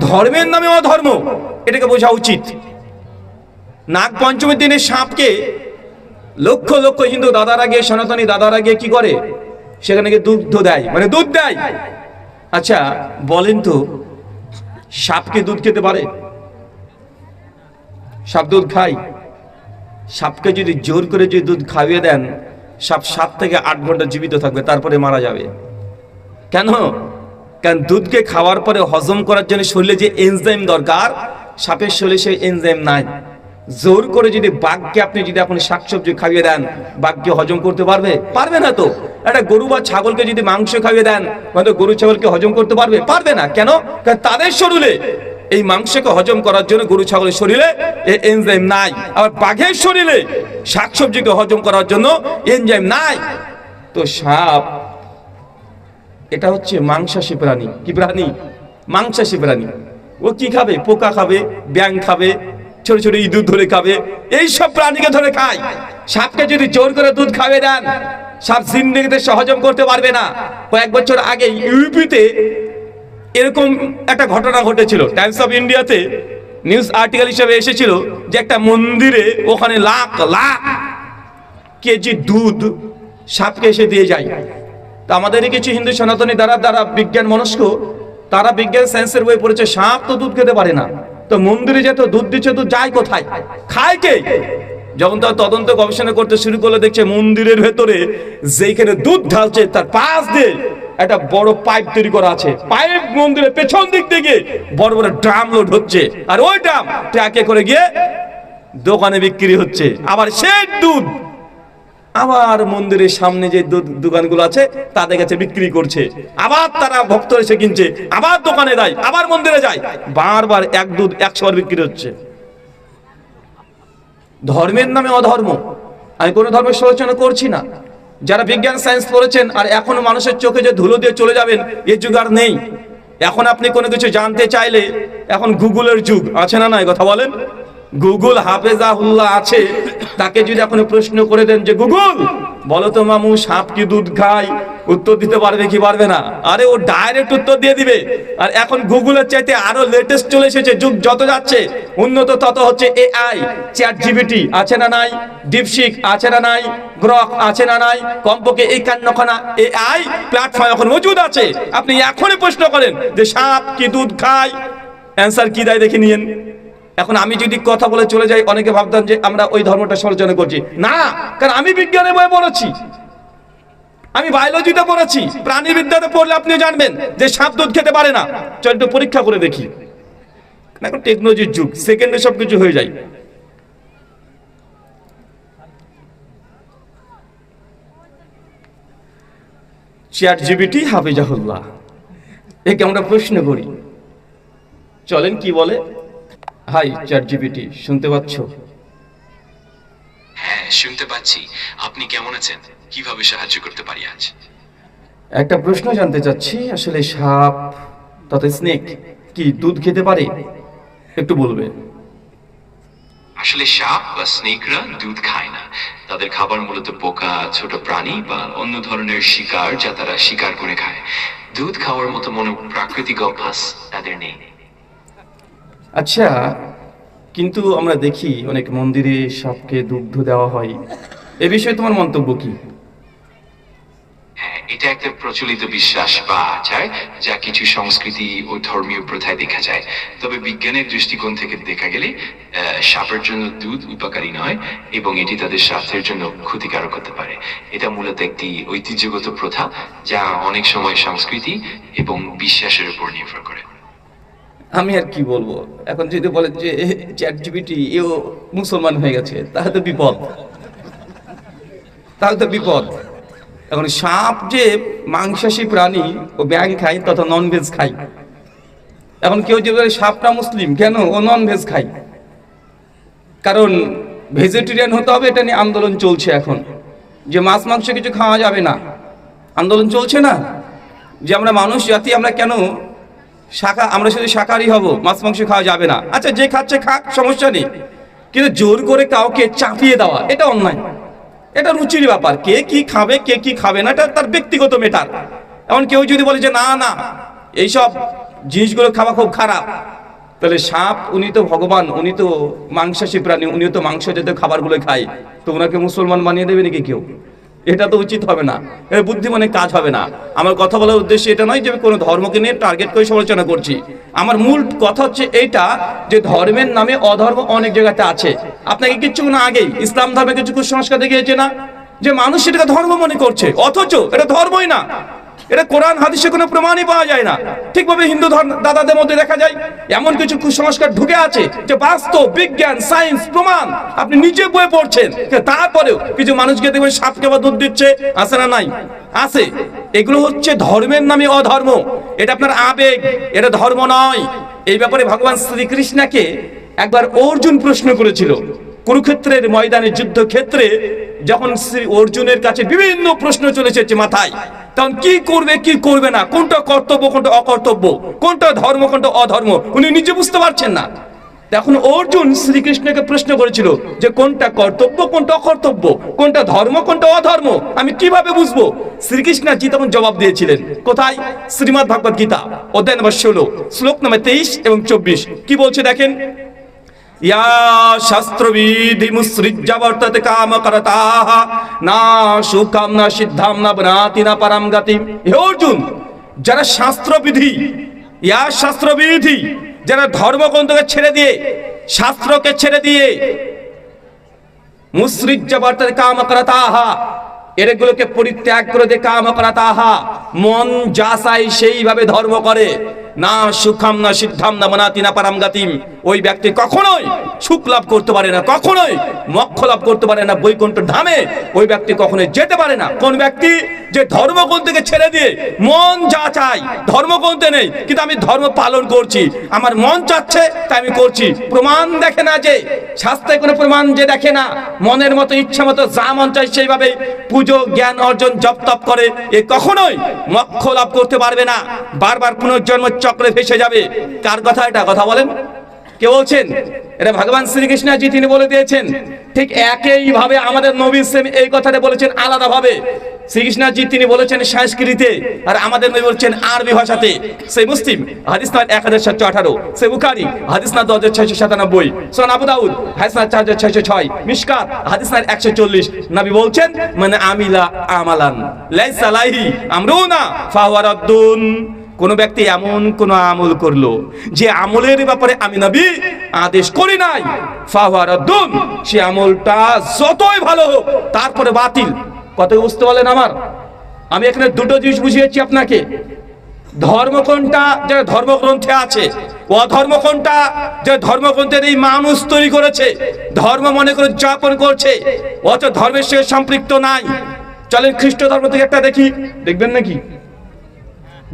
ধর্মের নামে অধর্ম, এটাকে বোঝা উচিত। নাগ পঞ্চমীর দিনে সাপকে লক্ষ লক্ষ হিন্দু দাদারা গিয়ে, সনাতনী দাদারা গিয়ে কি করে, সেখানে গিয়ে দুধ দেয়, মানে দুধ দেয়। আচ্ছা বলেন তো, সাপকে দুধ খেতে পারে? সাপ দুধ খায়? সাপকে যদি জোর করে যদি দুধ খাইয়ে দেন, সাপ 7 থেকে 8 ঘন্টা জীবিত থাকবে, তারপরে মারা যাবে। কেন? কারণ দুধকে খাওয়ার পরে হজম করার জন্য শরীরে যে এনজাইম দরকার, সাপের শরীরে সেই এনজাইম নাই। জোর করে যদি বাঘকে আপনি যদি এখন শাকসবজি খাইয়ে দেন, বাঘকে হজম করতে পারবে? পারবে না। তো একটা গরু বা ছাগলকে যদি মাংস খাইয়ে দেন, হয়তো গরু ছাগলকে হজম করতে পারবে? পারবে না। কেন? কারণ তাদের শরীরে এই মাংসকে হজম করার জন্য গরু ছাগলের শরীরে এই এনজাইম নাই। আবার বাঘের শরীরে শাকসবজিকে হজম করার জন্য এনজাইম নাই। তো সাপ এটা হচ্ছে মাংসাশী প্রাণী। কি প্রাণী? মাংসাশী প্রাণী। ও কি খাবে? পোকা খাবে, ব্যাঙ খাবে, ছোট ছোট ইঁদুর ধরে খাবে, এইসব প্রাণীকে ধরে খায়। সাপকে যদি জোর করে দুধ খাইয়ে দেন, সাপ জিন্দেগিতে হজম করতে পারবে না। কয়েক বছর আগে ইউপিতে এরকম একটা ঘটনা ঘটেছিল। টাইমস অফ ইন্ডিয়াতে নিউজ আর্টিকেল হিসেবে এসেছিল যে একটা মন্দিরে ওখানে লাখ লাখ কেজি দুধ সাপকে এসে দিয়ে যায়। তো আমাদের কিছু হিন্দু সনাতনী দ্বারা বিজ্ঞান মনস্ক, তারা বিজ্ঞান সায়েন্সের বই পড়েছে, সাপ তো দুধ খেতে পারে না, তো মন্দিরে যেত দুধ দিচ্ছে, দুধ যায় কোথায়, খায় কে? যখন তারা তদন্ত গবেষণা করতে শুরু করলে দেখছে মন্দিরের ভেতরে যেখানে দুধ ঢালছে তার পাশ দিয়ে একটা বড় পাইপ তৈরি করা আছে। পাইপ মন্দিরের পেছন দিক থেকে বড় বড় ড্রাম লোড হচ্ছে, আর ওই ড্রাম ট্রাকে করে গিয়ে দোকানে বিক্রি হচ্ছে। আবার সেই দুধ আবার মন্দিরের সামনে যে দোকানগুলো আছে তাদের কাছে বিক্রি করছে। আবার তারা ভক্ত এসে কিনছে, আবার দোকানে যায়, আবার মন্দিরে যায়, বারবার এক দুধ 100 বার বিক্রি হচ্ছে। ধর্মের নামে অধর্ম। আমি কোনো ধর্মের সমালোচনা করছি না। যারা বিজ্ঞান সায়েন্স পড়েছেন আর এখনো মানুষের চোখে যে ধুলো দিয়ে চলে যাবেন, এ যুগ আর নেই। এখন আপনি কোনো কিছু জানতে চাইলে এখন গুগলের যুগ, আছে না নাই? কথা বলেন। গুগল হাফেজাহুল্লাহ আছে, তাকে যদি আপনি প্রশ্ন করে দেন যে গুগল বলো তো মামু সাপ কি দুধ খায়, উত্তর দিতে পারবে কি পারবে না? আরে ও ডাইরেক্ট উত্তর দিয়ে দিবে। আর এখন গুগলের চাইতে আরো লেটেস্ট চলে এসেছে, যুগ যত যাচ্ছে উন্নত তত হচ্ছে এআই। চ্যাট জিপিটি আছে না নাই? ডিপসিক আছে না নাই? গ্রক আছে না নাই? কমপক্ষে 51খানা এআই প্ল্যাটফর্ম এখন মজুদ আছে। আপনি এখনই প্রশ্ন করেন যে সাপ কি দুধ খায়, অ্যান্সার কি দেয় দেখে নিয়েন। এখন আমি যদি কথা বলে চলে যাই, অনেকে ভাবতাম যে আমরা ওই ধর্মটা সমালোচনা করছি। না, কারণ আমি বিজ্ঞানের বই পড়েছি, আমি বায়োলজিতে পড়েছি, প্রাণীবিদ্যাতে পড়লে আপনি জানবেন যে সাপ দুধ খেতে পারে না। চল একটু পরীক্ষা করে দেখি। এখন টেকনোলজির যুগ, সেকেন্ডে সবকিছু হয়ে যায়। চ্যাট জিপিটি হাফেজাহুল্লাহ, একে আমরা প্রশ্ন করি, চলেন কি বলে। হাই চ্যাট জিপিটি, শুনতে পাচ্ছ? হ্যাঁ শুনতে পাচ্ছি। আপনি কেমন আছেন? কিভাবে সাহায্য করতে পারি আজ? একটা প্রশ্ন জানতে চাচ্ছি, আসলে সাপ তথা স্নেক কি দুধ খেতে পারে? একটু বলবে। আসলে সাপ বা স্নেকরা দুধ খায় না। তাদের খাবার মূলত পোকা, ছোট প্রাণী বা অন্য ধরনের শিকার যা তারা শিকার করে খায়। দুধ খাওয়ার মতো প্রাকৃতিক অভ্যাস তাদের নেই। আচ্ছা, কিন্তু আমরা দেখি অনেক মন্দিরে সাপকে দুগ্ধ দেওয়া হয়, এ বিষয়ে তোমার মন্তব্য কি? হ্যাঁ, এটা একটা প্রচলিত বিশ্বাস বা আচার যা কিছু সংস্কৃতি ও ধর্মীয় প্রথায় দেখা যায়। তবে বিজ্ঞানের দৃষ্টিকোণ থেকে দেখা গেলে সাপের জন্য দুধ উপকারী নয় এবং এটি তাদের স্বাস্থ্যের জন্য ক্ষতিকারক হতে পারে। এটা মূলত একটি ঐতিহ্যগত প্রথা যা অনেক সময় সংস্কৃতি এবং বিশ্বাসের উপর নির্ভর করে। আমি আর কি বলবো, এখন যদি বলে যে চ্যাট জিপিটি এও মুসলমান হয়ে গেছে, তাহলে তো বিপদ, তাহলে তো বিপদ। এখন সাপ যে মাংসাশী প্রাণী, ও ব্যাঙ খায় তথা নন ভেজ খায়। এখন কেউ যে বলে সাপটা মুসলিম, কেন? ও নন ভেজ খায়। কারণ ভেজিটেরিয়ান হতে হবে, এটা নিয়ে আন্দোলন চলছে এখন, যে মাছ মাংস কিছু খাওয়া যাবে না। আন্দোলন চলছে না যে আমরা মানুষ জাতি, আমরা কেন আমরা শুধু শাকাহারী হব, মাছ মাংস খাওয়া যাবে না। আচ্ছা, যে খাচ্ছে খাক, সমস্যা নেই, কিন্তু জোর করে কাউকে চাপিয়ে দেওয়া এটা অন্যায়। এটা রুচির ব্যাপার, কে কি খাবে কে কি খাবে না এটা তার ব্যক্তিগত ম্যাটার। এখন কেউ যদি বলে যে না না এইসব জিনিসগুলো খাওয়া খুব খারাপ। তাহলে সাপ উনি তো ভগবান, উনি তো মাংসাশী প্রাণী, উনিও তো মাংস জাতীয় খাবারগুলো খায়, তো ওনাকে মুসলমান বানিয়ে দেবে নাকি কেউ? এটা তো উচিত হবে না, এর বুদ্ধিমানের কাজ হবে না। আমার কথা বলার উদ্দেশ্য এটা নয় যে আমি কোনো ধর্মকে নিয়ে টার্গেট করে সমালোচনা করছি। আমার মূল কথা হচ্ছে এইটা যে ধর্মের নামে অধর্ম অনেক জায়গাতে আছে। আপনাকে কিছুক্ষণ আগেই ইসলাম ধর্মে কিছু কুসংস্কার দেখিয়েছে না, যে মানুষ এটাকে ধর্ম মনে করছে, অথচ এটা ধর্মই না। এটা কোরআন হাদিসে কোনো প্রমাণই পাওয়া যায় না। ঠিকভাবে হিন্দু ধর্ম দাদাদের মধ্যে দেখা যায় এমন কিছু কুসংস্কার ঢুকে আছে যে বাস্তব বিজ্ঞান সায়েন্স প্রমাণ আপনি নিজে বই পড়ছেন, তারপরেও কিছু মানুষকে দেখবেন সাপকে বা দুধ দিচ্ছে, আছে না নাই? আছে। এগুলো হচ্ছে ধর্মের নামে অধর্ম, এটা আপনার আবেগ, এটা ধর্ম নয়। এই ব্যাপারে ভগবান শ্রীকৃষ্ণকে একবার অর্জুন প্রশ্ন করেছিল কুরুক্ষেত্রের ময়দানে, যুদ্ধক্ষেত্রে যখন শ্রী অর্জুনের কাছে বিভিন্ন প্রশ্ন চলে এসেছে মাথায়, তখন কি করবে কি করবে না, কোনটা কর্তব্য কোনটা অকর্তব্য, কোনটা ধর্ম কোনটা অধর্ম, উনি নিজে বুঝতে পারছেন না। তখন অর্জুন শ্রীকৃষ্ণকে প্রশ্ন করেছিল যে কোনটা কর্তব্য কোনটা অকর্তব্য, কোনটা ধর্ম কোনটা অধর্ম, আমি কিভাবে বুঝবো? শ্রীকৃষ্ণজি তখন জবাব দিয়েছিলেন কোথায়? শ্রীমদ্ ভাগবত গীতা অধ্যায় নম্বর 16 শ্লোক নম্বর 23 এবং 24 কি বলছে দেখেন, ইয়া শাস্ত্রবিধি মুসৃজ্য বর্ততে কাম করতাহ না সুখাম না সিদ্ধাম না বনাতি না পরম গতিম। হে অর্জুন, যারা শাস্ত্রবিধি, ইয়া শাস্ত্রবিধি, যারা ধর্মগ্রন্থকে ছেড়ে দিয়ে, শাস্ত্রকে ছেড়ে দিয়ে, মুসৃজ্য বর্ততে কাম করতাহ, এগুলোকে পরিত্যাগ করে দিয়ে কাম করতাহ, মন যা চায় সেইভাবে ধর্ম করে, না সুখাম না সিদ্ধাম না মনাতি না পরম গতিম, ওই ব্যক্তি কখনোই সুখ লাভ করতে পারে না, কখনোই মোক্ষ লাভ করতে পারে না, বৈকুণ্ঠ ধামে ওই ব্যক্তি কখনোই যেতে পারে না। কোন ব্যক্তি যে ধর্মগ্রন্থকে ছেড়ে দিয়ে মন যা চায়, ধর্মগ্রন্থে নেই কিন্তু আমি ধর্ম পালন করছি, আমার মন চাচ্ছে তাই আমি করছি, প্রমাণ দেখে না, যে শাস্ত্রে কোনো প্রমাণ যে দেখে না, মনের মতো ইচ্ছা মতো যা মন চায় সেইভাবে পুজো জ্ঞান অর্জন জপ তপ করে, এ কখনোই মোক্ষ লাভ করতে পারবে না, বারবার পুনর্জন্ম চক্রে ফেসে যাবে। কার কথা এটা? কথা বলেন, কে বলছেন? এটা ভগবান শ্রীকৃষ্ণজি তিনি বলে দিয়েছেন। ঠিক একইভাবে আমাদের নবী ইসলাম এই কথাটা বলেছেন আলাদা ভাবে। শ্রীকৃষ্ণজি তিনি বলেছেন সংস্কৃতে, আর আমাদের নবী বলেছেন আরবি ভাষাতে। সেই মুসলিম হাদিস নাম্বার 1718, সেই বুখারী হাদিস নাম্বার 2697, সুনান আবু দাউদ হাদিস নাম্বার 4606, মিশকাত হাদিস নাম্বার 140, নবী বলছেন মানে আমিলা আমালান লাইসা আলাইহি আমরুনা ফাহুয়া রাদ্দুন। কোন ব্যক্তি এমন কোন আমল করলো যে আমলের ব্যাপারে আমি নবী আদেশ করি নাই, ফাহুয়া রাদ্দুন, সে আমলটা যতই ভালো হোক তারপরে বাতিল। কত বুঝতে পারলেন আমার? আমি এখানে দুটো জিনিস বুঝিয়েছি আপনাকে, ধর্ম কোনটা যে ধর্মগ্রন্থে আছে, অধর্ম কোনটা যে ধর্মগ্রন্থের এই মানুষ তৈরি করেছে, ধর্ম মনে করে যাপন করছে, অথচ ধর্মের সঙ্গে সম্পৃক্ত নাই। চলেন খ্রিস্ট ধর্ম থেকে একটা দেখি, দেখবেন নাকি?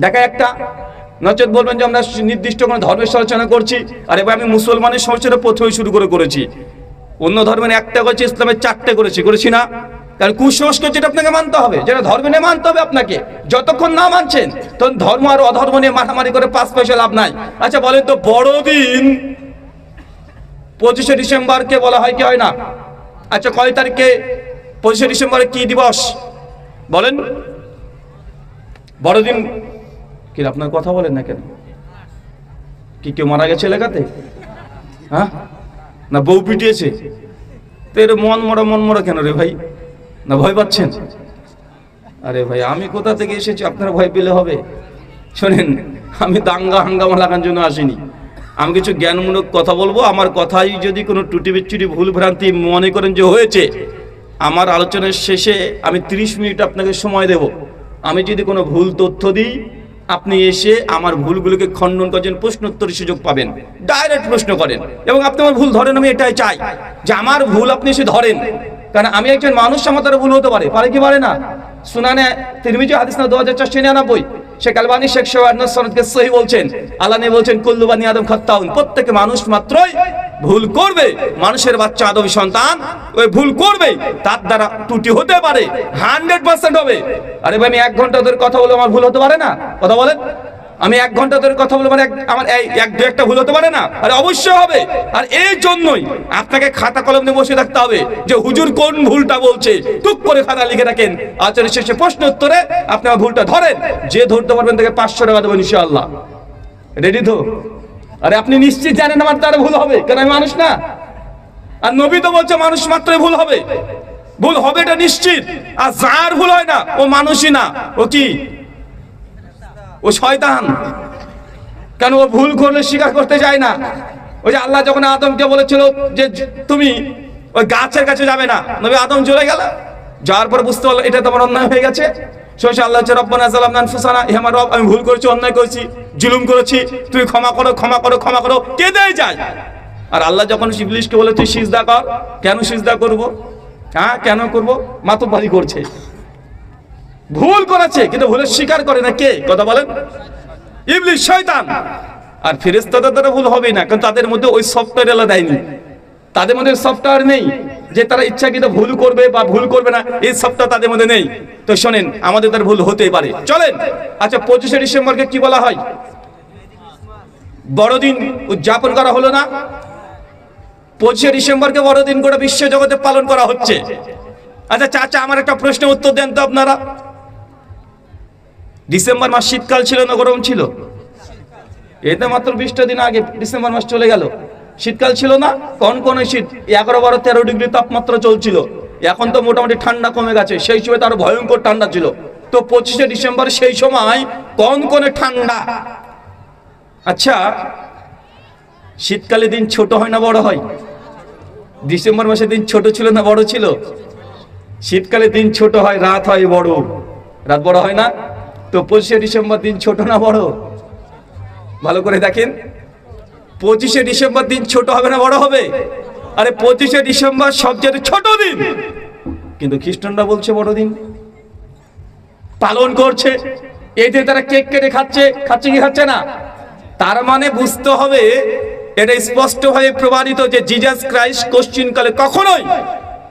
দেখা একটা, নচেত বলবেন যে আমরা নির্দিষ্ট কোনো ধর্মের সমালোচনা করছি। আর এবার আমি মুসলমানের সমালোচনা প্রথমে শুরু করেছি, অন্য ধর্মের একটা করেছি, ইসলামের 4টে করেছি না? কারণ কুসংস্কার যেটা আপনাকে মানতে হবে, যেটা ধর্ম নিয়ে মানতে হবে আপনাকে, যতক্ষণ না মানছেন তখন ধর্ম আর অধর্ম নিয়ে মারামারি করে 5 পয়সা লাভ নাই। আচ্ছা বলেন তো, বড়দিন 25শে ডিসেম্বরকে বলা হয় কি হয় না? আচ্ছা কয় তারিখে 25শে ডিসেম্বরে কি দিবস বলেন? বড়দিন কি? আপনার কথা বলেন না কেন? কি কেউ মারা গেছে এলাকাতে? হ্যাঁ, না বউ পিটিয়েছে? তো এর মন মরা কেন রে ভাই? না ভয় পাচ্ছেন? আরে ভাই আমি কোথা থেকে এসেছি আপনারা ভয় পেলে হবে? শোনেন, আমি দাঙ্গা হাঙ্গামা লাগানোর জন্য আসিনি, আমি কিছু জ্ঞানমূলক কথা বলবো। আমার কথাই যদি কোনো ত্রুটি বিচ্যুটি ভুল ভ্রান্তি মনে করেন যে হয়েছে, আমার আলোচনার শেষে আমি 30 মিনিট আপনাকে সময় দেব। আমি যদি কোনো ভুল তথ্য দিই, আপনি এসে আমার ভুলগুলোকে খণ্ডন করেন, প্রশ্নোত্তরের সুযোগ পাবেন, ডাইরেক্ট প্রশ্ন করেন এবং আপনি আমার ভুল ধরেন। আমি এটাই চাই যে আমার ভুল আপনি এসে ধরেন, কারণ আমি একজন মানুষ, আমার দ্বারা ভুল হতে পারে কি পারে না? সুনানে তিরমিজি হাদিস নাম্বার 2499, শেখ আলবানী শেখ সোহান সনদকে সহি বলছেন, আল্লাহ নবী বলছেন কুল্লু বানি আদম খাত্তাউন, প্রত্যেক মানুষ মাত্রই ভুল করবে, মানুষের বাচ্চা আদমী সন্তান ওই ভুল করবে, তার দ্বারা ত্রুটি হতে পারে, 100% হবে। আরে ভাই আমি 1 ঘন্টা ধরে কথা বলে আমার ভুল হতে পারে না? কথা বলেন, আমি 1 ঘন্টা ধরে কথা বলে মানে আমার এক দু একটা ভুল হতে পারে না? আরে অবশ্যই হবে। আর এই জন্যই আপনাকে খাতা কলম নিয়ে বসে থাকতে হবে যে হুজুর কোন ভুলটা বলছে, টুক করে খাতা লিখে রাখেন, আচারের শেষে প্রশ্ন উত্তরে আপনার ভুলটা ধরেন, যে ধরতে পারবেন তাকে 500 টাকা দেবেন ইনশাআল্লাহ। রেডি তো? আরে আপনি নিশ্চিত জানেন আমার দ্বারা ভুল হবে, কারণ আমি মানুষ না। আর নবী তো বলছে মানুষ মাত্রই ভুল হবে, ভুল হবে এটা নিশ্চিত। আর যার ভুল হয় না ও মানুষই না, ও কি? ও শয়তান। কেন? ও ভুল করলে স্বীকার করতে যায় না। ওই যে আল্লাহ যখন আদমকে বলেছিল যে তুমি ওই গাছের কাছে যাবে না, নবী আদম চলে গেল, যাওয়ার পর বুঝতে পারলো এটা তোমার অন্যায় হয়ে গেছে। শেষে আল্লাহ রব্বানা যালামনা আনফুসানা, হে আমার রব আমি ভুল করেছি, অন্যায় করেছি, জুলুম করেছি, তুমি ক্ষমা করো, ক্ষমা করো, ক্ষমা করো, কেঁদে যায়। আর আল্লাহ যখন ইবলিসকে বলে তুই সিজদা কর, কেন সিজদা করব? হ্যাঁ কেন করব? মাতব্বারি করছে, ভুল করেছে কিন্তু ভুলের স্বীকার করে না। কে? কথা বলেন, ইবলিস, শয়তান। আর ফেরেশতাদের দ্বারা ভুল হবে না, কারণ তাদের মধ্যে ওই সফটওয়্যার আল্লাহ দেয়নি, তাদের মধ্যে সফটওয়্যার নেই যে তারা ইচ্ছাকৃত ভুল করবে বা ভুল করবে না, এই সফটওয়্যার তাদের মধ্যে নেই। তো শোনেন, আমাদের তার ভুল হতেই পারে। চলেন, আচ্ছা 25শে ডিসেম্বরকে কি বলা হয়? বড়দিন উদযাপন করা হলো না? 25শে ডিসেম্বরকে বড়দিন গোটা বিশ্ব জগতে পালন করা হচ্ছে। আচ্ছা চাচা, আমার একটা প্রশ্নের উত্তর দেন তো আপনারা। ডিসেম্বর মাস শীতকাল ছিল না গরম ছিল? এতে মাত্র 20টা দিন আগে ডিসেম্বর মাস চলে গেল, শীতকাল ছিল না? কোন শীত, 11, 12, 13 ডিগ্রি তাপমাত্রা চলছিল। এখন তো মোটামুটি ঠান্ডা কমে গেছে, সেই সময় তো আরো ভয়ঙ্কর ঠান্ডা ছিল। তো 25শে ডিসেম্বর সেই সময় কোন ঠান্ডা। আচ্ছা, শীতকালে দিন ছোট হয় না বড় হয়? ডিসেম্বর মাসে দিন ছোট ছিল না বড় ছিল? শীতকালে দিন ছোট হয়, রাত হয় বড়, রাত বড় হয় না? তো 25শে ডিসেম্বর দিন ছোট না বড়? ভালো করে দেখেন, 25শে ডিসেম্বর দিন ছোট হবে না বড় হবে? আরে 25শে ডিসেম্বর সবচেয়ে ছোট দিন, কিন্তু খ্রিস্টানরা বলছে বড় দিন, পালন করছে। এই দিন তারা কেক কেটে খাচ্ছে কি খাচ্ছে না? তার মানে বুঝতে হবে, এটা স্পষ্টভাবে প্রমাণিত যে জিজাস ক্রাইস্ট কোশ্চিনকালে কখনোই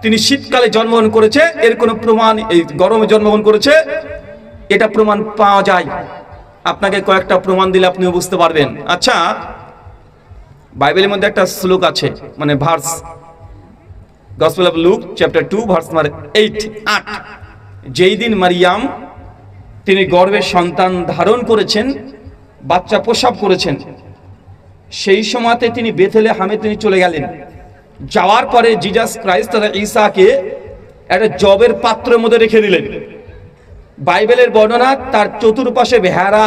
তিনি শীতকালে জন্মগ্রহণ করেছে এর কোনো প্রমাণ, এই গরমে জন্মগ্রহণ করেছে এটা প্রমাণ পাওয়া যায়। আপনাকে কয়েকটা প্রমাণ দিলে আপনিও বুঝতে পারবেন। আচ্ছা, বাইবেলের মধ্যে একটা শ্লোক আছে, মানে verse, gospel of look chapter 2 verse number 8, যেই দিন মারিয়াম তিনি গর্ভে সন্তান ধারণ করেছেন, বাচ্চা প্রসব করেছেন, সেই সময়তে তিনি বেথলেহেমে তিনি চলে গেলেন। যাওয়ার পরে জিজাস ক্রাইস্ট তথা ঈসাকে একটা জবের পাত্রের মধ্যে রেখে দিলেন। বাইবেলের বর্ণনা, তার চতুর্পাশে ভেড়া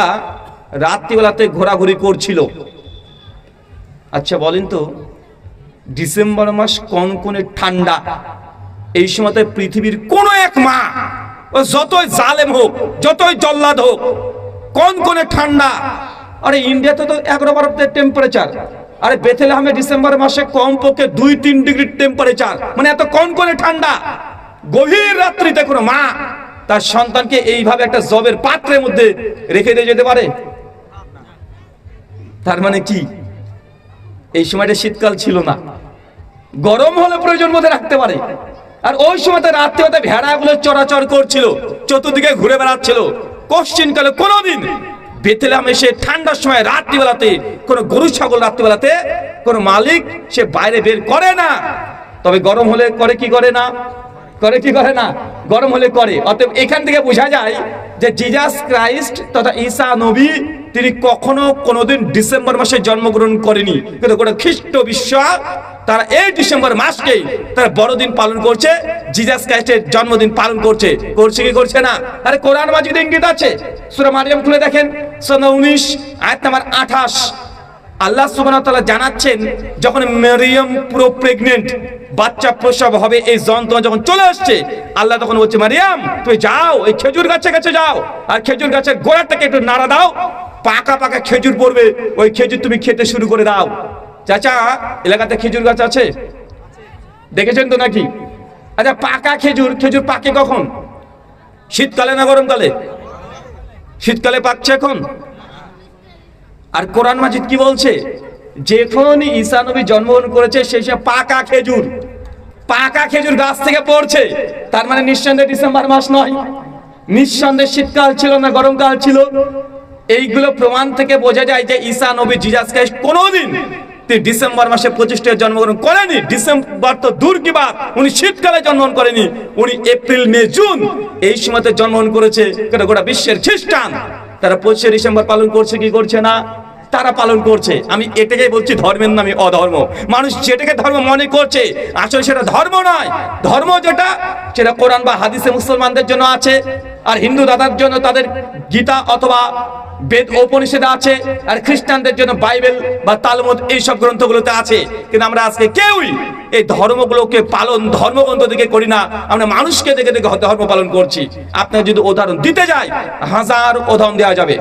রাত্রিবেলাতে ঘোরাঘুরি করছিল। আচ্ছা বলেন তো, ডিসেম্বর মাস কনকনে ঠান্ডা, এই সময়তে পৃথিবীর কোন এক মা, ও যতই জালেম হোক, যতই জল্লাদ হোক, কনকনে ঠান্ডা। আরে ইন্ডিয়াতে তো 11-12 টেম্পারেচার, আরে বেথলেহেমে ডিসেম্বর মাসে কমপক্ষে 2-3 ডিগ্রি টেম্পারেচার, মানে এত কনকনে ঠান্ডা। গভীর রাত্রিতে কোনো মা তার সন্তানকে এইভাবে একটা জবের পাত্রের মধ্যে রেখে দিয়ে যেতে পারে? তার মানে কি, এই সময়টা শীতকাল ছিল না, গরম হলে প্রয়োজন মধ্যে রাখতে পারে। আর ওই সময়তে রাত্রিবেলা ভেড়াগুলো চরাচর করছিল, চতুর্দিকে ঘুরে বেড়াচ্ছিল। কোশ্চিনকালে কোনোদিন বেথলেহেমে সে ঠান্ডার সময় রাত্রিবেলাতে কোনো গরু ছাগল রাত্রিবেলাতে কোনো মালিক সে বাইরে বের করে না। তবে গরম হলে করে কি করে না? করে কি করে না? গরম হলে করে। অতএব এখান থেকে বোঝা যায় যে জিজাস ক্রাইস্ট তথা ঈসা নবী তিনি কখনো কোনোদিন ডিসেম্বর মাসে জন্মগ্রহণ করেনি, কিন্তু গোটা খ্রিস্ট বিশ্ব তারা এই ডিসেম্বর মাসকেই তারা বড়দিন পালন করছে, জিজাস ক্রাইস্টের জন্মদিন পালন করছে। করছে কি করছে না? আরে কোরআন মাজিদে ইঙ্গিত আছে, সূরা মারিয়াম খুলে দেখেন, সূরা 19 আয়াত নাম্বার 28। আল্লাহ সুবহানাহু ওয়া তাআলা জানাচ্ছেন, যখন মারিয়াম পুরো প্রেগনেন্ট, বাচ্চা প্রসব হবে, এই যন্ত্রণা যখন চলে আসছে, আল্লাহ তখন বলছে, মারিয়াম তুমি যাও ওই খেজুর গাছের কাছে যাও, আর খেজুর গাছের গোড়াটাকে একটু নাড়া দাও, পাকা পাকা খেজুর পড়বে, ওই খেজুর তুমি খেতে শুরু করে দাও। চাচা, এলাকাতে খেজুর গাছ আছে? দেখেছেন তো নাকি? আচ্ছা, পাকা খেজুর, খেজুর পাকে কখন? শীতকালে না গরমকালে? শীতকালে পাকছে এখন। আর কোরআন মাজিদ কি বলছে? যখনই ঈসা নবী জন্মগ্রহণ করেছে সেই সব পাকা খেজুর গাছ থেকে পড়ছে। তার মানে নিঃসন্দেহে ডিসেম্বর মাস নয়, নিঃসন্দেহে শীতকাল ছিল না গরমকাল ছিল। এইগুলো প্রমাণ থেকে বোঝা যায় যে ঈসা নবী জিজাস ক্রাইস্ট কোনোদিন তিনি ডিসেম্বর মাসে 25 জন্মগ্রহণ করেনি। ডিসেম্বর তো দূর কি বাত, উনি শীতকালে জন্মগ্রহণ করেনি, উনি এপ্রিল মে জুন এই সময়তে জন্মগ্রহণ করেছে। গোটা বিশ্বের খ্রিস্টান তারা 25 ডিসেম্বর পালন করছে কি করছে না? তারা পালন করছে। আমি এটাকেই বলছি ধর্মের নামে অধর্ম। মানুষ যেটাকে ধর্ম মনে করছে আসলে সেটা ধর্ম নয়। ধর্ম যেটা সেটা কোরআন বা হাদিসে মুসলমানদের জন্য আছে, আর হিন্দু দাদার জন্য তাদের গীতা অথবা বেদ উপনিষদে আছে, আর খ্রিস্টানদের জন্য বাইবেল বা তালমুদ এইসব গ্রন্থগুলোতে আছে। কিন্তু আমরা আজকে কেউই এই ধর্মগুলোকে পালন ধর্মগ্রন্থ দিকে করি না, আমরা মানুষকে দেখে দেখে ধর্ম পালন করছি। আপনার যদি উদাহরণ দিতে যায় হাজার উদাহরণ দেওয়া যাবে।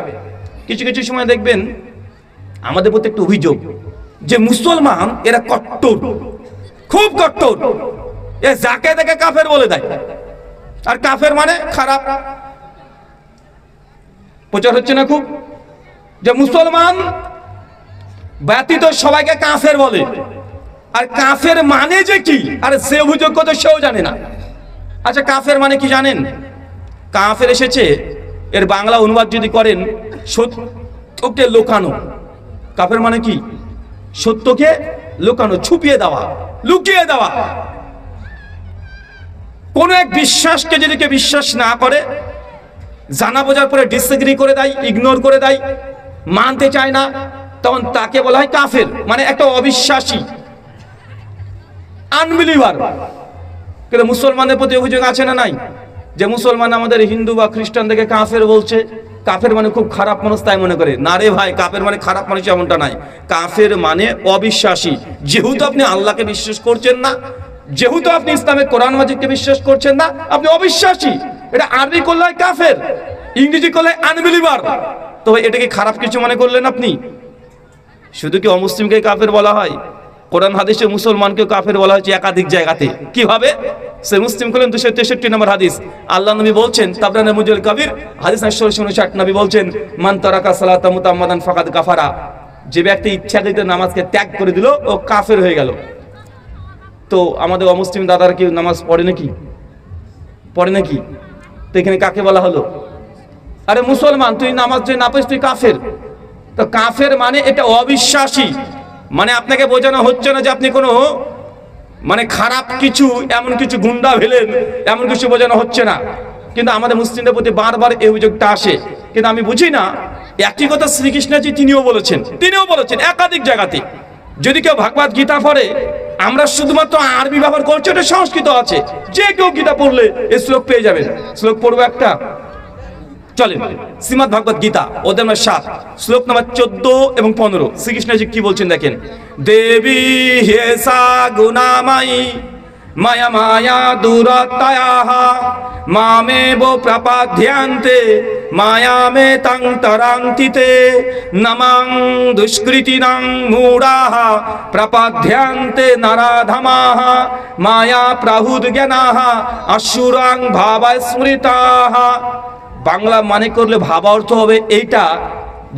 কিছু কিছু সময় দেখবেন আমাদের প্রতি একটু অভিযোগ যে মুসলমান এরা কট্টর, খুব কট্টর, এ যাকে দেখে কাফের বলে দেয়। আর কাফের মানে খারাপ। প্রচার হচ্ছে না খুব যে মুসলমান ব্যতীত সবাইকে কাফের বলে। আর কাফের মানে যে কি, আর সে অভিযোগ তো সেও জানে না। আচ্ছা কাফের মানে কি জানেন? কাফের এসেছে, এর বাংলা অনুবাদ যদি করেন সত্যকে লুকানো। কাফের মানে কি? সত্যকে লুকানো, ছুপিয়ে দেওয়া, লুকিয়ে দেওয়া। কোন এক বিশ্বাসকে যদি কেউ বিশ্বাস না করে, জানা বোঝার পরে ডিসএগ্রি করে দেয়, ইগনোর করে দেয়, মানতে চায় না, তখন তাকে বলা হয় কাফের, মানে একটা অবিশ্বাসী, আনবিলিভার। কিন্তু মুসলমানদের প্রতি অভিযোগ আছে না নাই যে মুসলমান আমাদের হিন্দু বা খ্রিস্টানদেরকে কাফের বলছে? কাফের মানে খুব খারাপ মানুষ তাই মনে করে। না রে ভাই, কাফের মানে খারাপ মানুষ এমনটা নাই। কাফের মানে অবিশ্বাসী। যেহেতু আপনি আল্লাহকে বিশ্বাস করছেন না, যেহেতু আপনি ইসলামের কোরআন মাজিদকে বিশ্বাস করছেন না, আপনি অবিশ্বাসী। এটা আরবি করলে হয় কাফের, ইংরেজি করলে আনবিলিভার। তবে এটাকে খারাপ কিছু মনে করলেন আপনি? শুধু কি অমুসলিমকে কাফের বলা হয়? কোরআন হাদিসে মুসলমানকে কাফের বলা হয়েছে একাধিক জায়গাতে। কিভাবে? সে মুসলিম করলেন 263 নম্বর হাদিস। আল্লাহ নবী বলছেন, তাবরানী মুজাল কবির হাদিস 859, নবী বলছেন, মান তারাকা সালাতা মুতাম্মাদান ফাকাদ কাফারা। যে ব্যক্তি ইচ্ছাকৃত নামাজকে ত্যাগ করে দিল ও কাফের হয়ে গেল। তো আমাদের অমুসলিম দাদারা কি নামাজ পড়ে নাকি? পড়ে নাকি? তো এখানে কাকে বলা হলো? আরে মুসলমান, তুই নামাজ যদি না পড়িস তুই কাফের। তো কাফের মানে এটা অবিশ্বাসী। মানে আপনাকে বোঝানো হচ্ছে না যে আপনি কোনো মানে খারাপ কিছু, এমন কিছু গুন্ডা ভেলেন, এমন কিছু বোঝানো হচ্ছে না। কিন্তু আমাদের মুসলিমদের প্রতি বারবার এই অভিযোগটা আসে। কিন্তু আমি বুঝি না, একই কথা শ্রীকৃষ্ণজি তিনিও বলেছেন একাধিক জায়গাতে। যদি কেউ ভাগবত গীতা পড়ে, আমরা শুধুমাত্র আরবি ব্যবহার করছি, ওটা সংস্কৃত আছে, যে কেউ গীতা পড়লে এই শ্লোক পেয়ে যাবেন। শ্লোক পড়বো একটা, চলেন। শ্রীমদ ভাগবত গীতা অধ্যায় নম্বর 7 শ্লোক নম্বর 14 এবং 15 শ্রীকৃষ্ণজি কি বলছেন দেখেন। দেবী হেসা গুণাময়ী মায়া মায়া দুরতয়াহ মামেব প্রপদ্যন্তে মায়ামে তং তরান্তিতে নমং দুষ্কৃতিনাং মূঢ়াঃ প্রপদ্যন্তে নরাধমাঃ মায়া প্রহুদ্জ্ঞানাঃ অসুরাং ভাবস্মৃতাঃ। বাংলা মানে করলে ভাবা অর্থ হবে এইটা,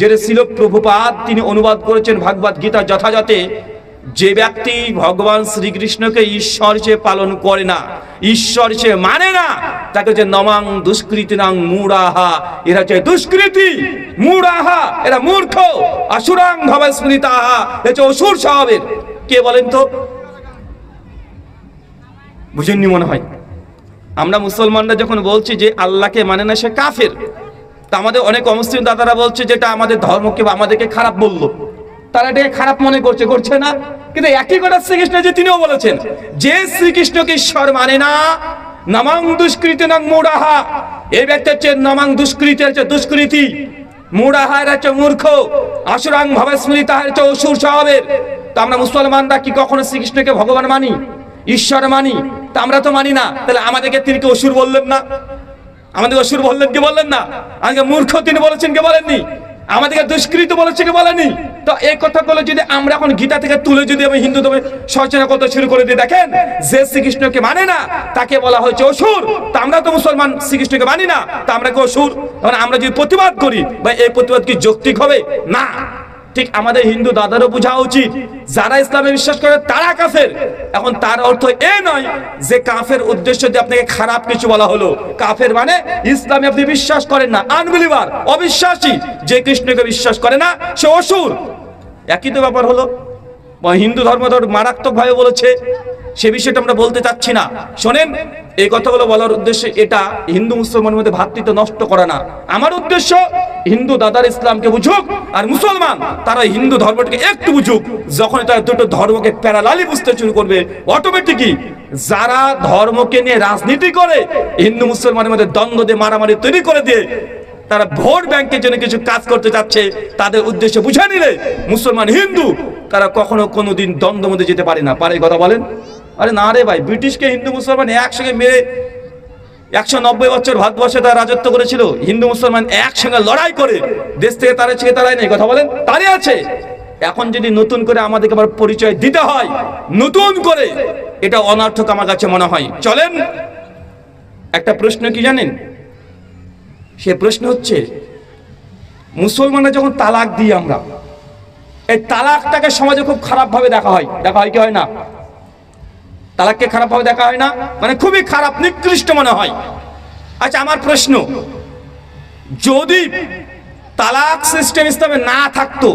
যেটা ছিল প্রভুপাদ তিনি অনুবাদ করেছেন ভাগবত গীতা যথাযথে। যে ব্যক্তি ভগবান শ্রীকৃষ্ণকে ঈশ্বর হিসেবে পালন করে না, ঈশ্বর হিসেবে মানে না, তাকে হচ্ছে নমাং দুষ্কৃতিনাং মূঢ়াহা। এরা হচ্ছে দুষ্কৃতি, মূঢ়াহা, এরা মূর্খ। অসুরাং ভবস্মৃতাহা, হচ্ছে অসুর স্বভাবের। কে বলেন তো? বুঝেননি মনে হয়। আমরা মুসলমানরা যখন বলছি যে আল্লাহকে মানে না সে কাফের, তা আমাদের অনেক অমুসলিম দাদারা বলছে যেটা আমাদের ধর্মকে বা আমাদেরকে খারাপ বললো, তারা এটাকে খারাপ মনে করছে না। কিন্তু একই কথা শ্রীকৃষ্ণ যে তিনিও বলেছেন, যে শ্রীকৃষ্ণকে ঈশ্বর মানে না, নমাং দুষ্কৃতিনাং মূঢ়াহা, এই ব্যক্তি হচ্ছে নমাং দুষ্কৃতি, হচ্ছে দুষ্কৃতি, মূঢ়াহা হচ্ছে মূর্খ, অসুরাং ভবস্মৃতাঃ হচ্ছে অসুর স্বভাবের। তো আমরা মুসলমানরা কি কখনো শ্রীকৃষ্ণকে ভগবান মানি, ঈশ্বর মানি? তা আমরা তো মানি না। তাহলে আমাদেরকে তিনি কি অসুর বললেন না? আমাদের অসুর বললেন কি বললেন না? আমাকে মূর্খ তিনি বলেছেন কি বলেননি? আমাদেরকে দুষ্কৃত বলেছে কি বলেনি? তো এই কথাগুলো যদি আমরা এখন গীতা থেকে তুলে যদি আমি হিন্দু ধর্মে সচেতন করতে শুরু করে দিই, দেখেন যে শ্রীকৃষ্ণকে মানে না তাকে বলা হয়েছে অসুর। তা আমরা তো মুসলমান শ্রীকৃষ্ণকে মানি না, তা আমরা কি অসুর? তখন আমরা যদি প্রতিবাদ করি, বা এই প্রতিবাদ কি যৌক্তিক হবে? না। ঠিক আমাদের হিন্দু দাদারও বোঝা উচিত, যারা ইসলামে বিশ্বাস করে তারা কাফের। এখন তার অর্থ এ নয় যে কাফের উদ্দেশ্য দিয়ে আপনাকে খারাপ কিছু বলা হলো। কাফের মানে ইসলামে আপনি বিশ্বাস করেন না, আনবিলিভার, অবিশ্বাসী। যে কৃষ্ণকে বিশ্বাস করে না সে অসুর। একই তো ব্যাপার হলো। বা হিন্দু ধর্ম মারাত্মকভাবে বলেছে, সে বিষয়টা আমরা বলতে চাচ্ছি না। শোনেন, এই কথাগুলো বলার উদ্দেশ্য এটা হিন্দু মুসলমানের মধ্যে ভ্রাতৃত্ব নষ্ট করা না। আমার উদ্দেশ্য হিন্দু দাদার ইসলামকে বুঝুক, আর মুসলমান তারা হিন্দু ধর্মটাকে একটু বুঝুক। যখন তারা দুটো ধর্মকে প্যারালালি বুঝতে শুরু করবে, অটোমেটিকই যারা ধর্মকে নিয়ে রাজনীতি করে হিন্দু মুসলমানের মধ্যে দ্বন্দ্ব দিয়ে মারামারি তৈরি করে দিয়ে তারা ভোট ব্যাংকের জন্য কিছু কাজ করতে যাচ্ছে, তাদের উদ্দেশ্য বুঝে নিলে মুসলমান হিন্দু তারা কখনো কোনোদিন দ্বন্দ্বের মধ্যে যেতে পারে না। পারে কথা বলেন? আরে না রে ভাই, ব্রিটিশকে হিন্দু মুসলমান একসঙ্গে মেরে 190 বছর ভারতবর্ষে তারা রাজত্ব করেছিল। হিন্দু মুসলমান একসঙ্গে লড়াই করে দেশ থেকে তারাই নেই। কথা বলেন? তারই আছে। এখন যদি নতুন করে আমাদেরকে আবার পরিচয় দিতে হয় নতুন করে, এটা অনর্থক আমার কাছে মনে হয়। চলেন, একটা প্রশ্ন কি জানেন? সে প্রশ্ন হচ্ছে, মুসলমানরা যখন তালাক দিই আমরা, এই তালাকটাকে সমাজে খুব খারাপ ভাবে দেখা হয় কি হয় না? তালাককে খারাপ ভাবে দেখা হয় না, মানে খুবই খারাপ, নিকৃষ্ট মনে হয়। আচ্ছা, আমার প্রশ্ন, যদি তালাক সিস্টেম ইসলামে না থাকতো,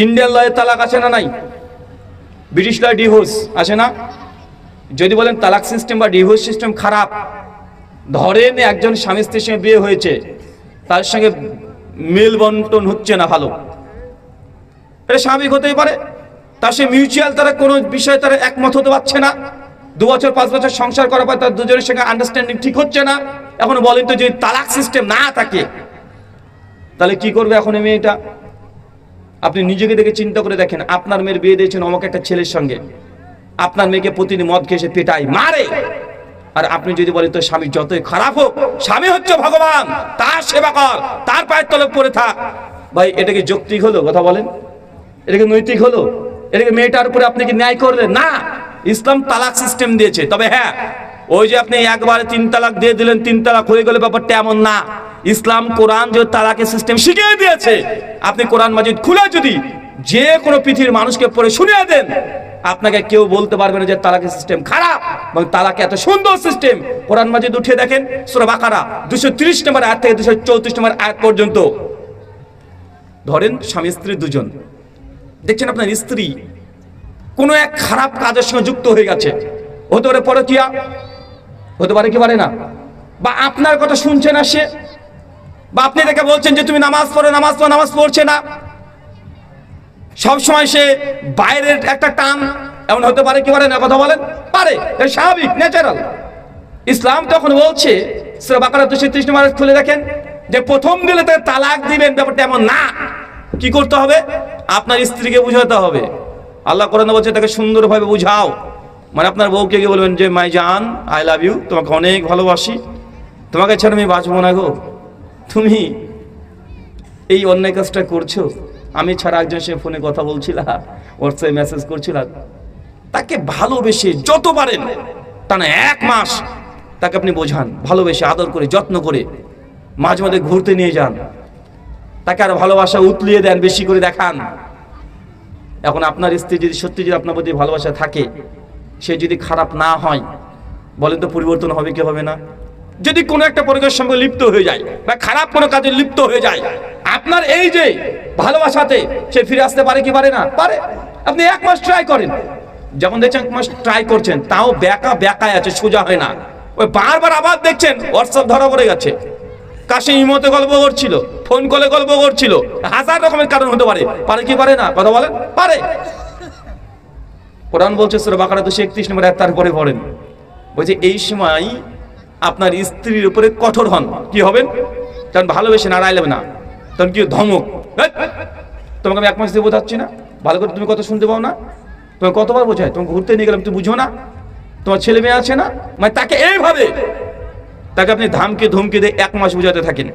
ইন্ডিয়ান লয়ে তালাক আছে না নাই? ব্রিটিশ লয়ে ডিভোর্স আছে না? যদি বলেন তালাক সিস্টেম বা ডিভোর্স সিস্টেম খারাপ, ধরেন একজন স্বামী স্ত্রীর সঙ্গে বিয়ে হয়েছে, তার সঙ্গে মেল বন্টন হচ্ছে না ভালো, এটা স্বাভাবিক হতেই পারে। তার সে মিউচুয়াল তারা কোনো বিষয়ে তারা একমত হতে পারছে না, 2 বছর 5 বছর সংসার করার পর তার দুজনের সঙ্গে আন্ডারস্ট্যান্ডিং ঠিক হচ্ছে না। এখন বলেন তো, যদি তালাক সিস্টেম না থাকে তাহলে কি করবে এখন এই মেয়েটা? আপনি নিজেকে দেখে চিন্তা করে দেখেন, আপনার মেয়ের বিয়ে দিয়েছেন অমুক একটা ছেলের সঙ্গে, আপনার মেয়েকে প্রতিদিন মদ খেয়ে সে পেটায় মারে, আর আপনি যদি বলেন তো স্বামী যতই খারাপ হোক, স্বামী হচ্ছে ভগবান, তার সেবা কর, তার পায়ের তলে পড়ে থাক, ভাই এটা কি যৌক্তিক হলো? কথা বলেন, এটা কি নৈতিক হলো? এটাকে মেয়েটার উপরে আপনি কি ন্যায় করলেন? না, ইসলাম তালাক সিস্টেম দিয়েছে। তবে হ্যাঁ, ওই যে আপনি একবারে 3 তালাক দিয়ে দিলেন, 3 তালাক হয়ে গেলে ব্যাপারটা এমন না। ইসলাম কোরআন যে তালাকের সিস্টেম শিখিয়ে দিয়েছে, আপনি কোরআন মাজিদ খুলে যদি যে কোনো পৃথিবীর মানুষকে পড়ে শুনিয়ে দেন, আপনাকে কেউ বলতে পারবে না যে তালাকের সিস্টেম খারাপ, এবং তালাকে এত সুন্দর সিস্টেম। কোরআন মাজিদ উঠিয়ে দেখেন, সূরা বাকারা 230 নম্বর আয়াত থেকে 234 নম্বর আয়াত পর্যন্ত। ধরেন স্বামী স্ত্রী দুজন, দেখছেন আপনার স্ত্রী কোনো এক খারাপ কাজের সঙ্গে যুক্ত হয়ে গেছে, হতে পারে পরকীয়া, হতে পারে কি পারে না, বা আপনার কথা শুনছে না সে, বা আপনি তাকে বলছেন যে তুমি নামাজ পড়ো, নামাজ পড়ছে না, সব সময় সে বাইরের একটা টান, এমন হতে পারে কি পারে না? কথা বলেন? পারে, এটা স্বাভাবিক, ন্যাচারাল। ইসলাম তখন বলছে, সূরা বাকারা 230 নম্বর আয়াত খুলে দেখেন, যে প্রথম দিলে তাকে তালাক দিবেন, ব্যাপারটা এমন না। কি করতে হবে? আপনার স্ত্রীকে বুঝাতে হবে। আল্লাহ কোরআনে বলছে তাকে সুন্দরভাবে বুঝাও, মানে আপনার বউকে গিয়ে বলবেন যে মাই জান, আই লাভ ইউ, তোমাকে অনেক ভালোবাসি, তোমাকে ছাড়া আমি বাঁচবো না গো, তুমি এই অন্যায় কাজটা করছো, আমি ছাড়া একজন সে ফোনে কথা বলছিলা, হোয়াটসঅ্যাপে মেসেজ করছিলা। তাকে ভালোবেসে যত পারেন, তা না 1 মাস তাকে আপনি বোঝান, ভালোবেসে আদর করে যত্ন করে মাঝে মাঝে ঘুরতে নিয়ে যান, তাকে আর ভালোবাসা উতলিয়ে দেন, বেশি করে দেখান। এখন আপনার স্ত্রী যদি সত্যি যদি আপনার প্রতি ভালোবাসা থাকে, সে যদি খারাপ না হয়, বলেন তো পরিবর্তন হবে কি হবে না? যদি কোনো একটা পরিবেশের সঙ্গে লিপ্ত হয়ে যায় বা খারাপ কোনো কাজে লিপ্ত হয়ে যায়, আপনার এই যে ভালোবাসাতে সে ফিরে আসতে পারে কি পারে না? পারে। আপনি 1 মাস ট্রাই করেন, যখন দেখছেন 1 মাস ট্রাই করছেন, তাও বেকায় আছে, সোজা হয় না, ওই বারবার আবার দেখছেন হোয়াটসঅ্যাপ ধরা পড়ে গেছে, কাছে ইমোতে গল্প করছিল, ফোন কলে গল্প করছিল, 1000 রকমের কারণ হতে পারে কি পারে না? কথা বলেন? পারে। কোরআন বলছে সূরা বাকারা 231 নম্বর আয়াত, তারপরে পড়েন, বলছে এই সময় আপনার স্ত্রীর উপরে কঠোর হন। কি হবেন? কারণ ভালোবেসে নাড়াইলেন না, তখন কি ধমক, তোমাকে আমি 1 মাস দিয়ে বোঝাচ্ছি না, ভালো করে তুমি কথা শুনতে পাও না, তোমাকে কতবার বোঝায়, তোমাকে ঘুরতে নিয়ে গেলাম, তুমি বুঝো না, তোমার ছেলে মেয়ে আছে না, মানে তাকে এইভাবে তাকে আপনি ধমকে দিয়ে 1 মাস বোঝাতে থাকেন।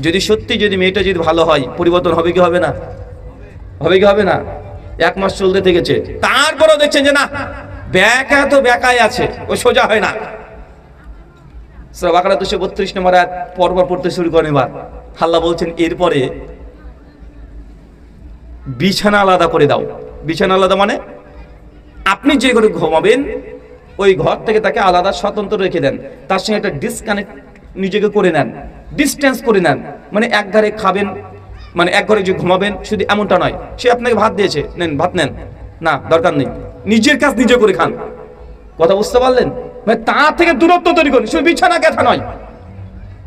যদি সত্যি যদি মেয়েটা যদি ভালো হয়, পরিবর্তন হবে কি হবে না? হবে কি হবে না? 1 মাস চলতে থেকেছে, তারপরেও দেখছেন যে না, বেকা তো বেকায় আছে, ও সোজা হয় না। সূরা বাকারা 232 নম্বর আয়াত পরপর পড়তে শুরু করেন। এবার আল্লাহ বলছেন, এরপরে বিছানা আলাদা করে দাও। বিছানা আলাদা মানে আপনি যে ঘরে ঘুমাবেন ওই ঘর থেকে তাকে আলাদা স্বতন্ত্র রেখে দেন, তার সঙ্গে একটা ডিসকানেক্ট নিজেকে করে নেন, ডিস্টেন্স করে নেন, মানে এক ধারে খাবেন, মানে এক ঘরে যে ঘুমাবেন শুধু এমনটা নয়, সে আপনাকে ভাত দিয়েছে, নেন ভাত নেন, না দরকার নেই, নিজের কাজ নিজে করে খান। কথা বুঝতে পারলেন? মানে তার থেকে দূরত্ব তৈরি করুন, শুধু বিছানা কথা নয়,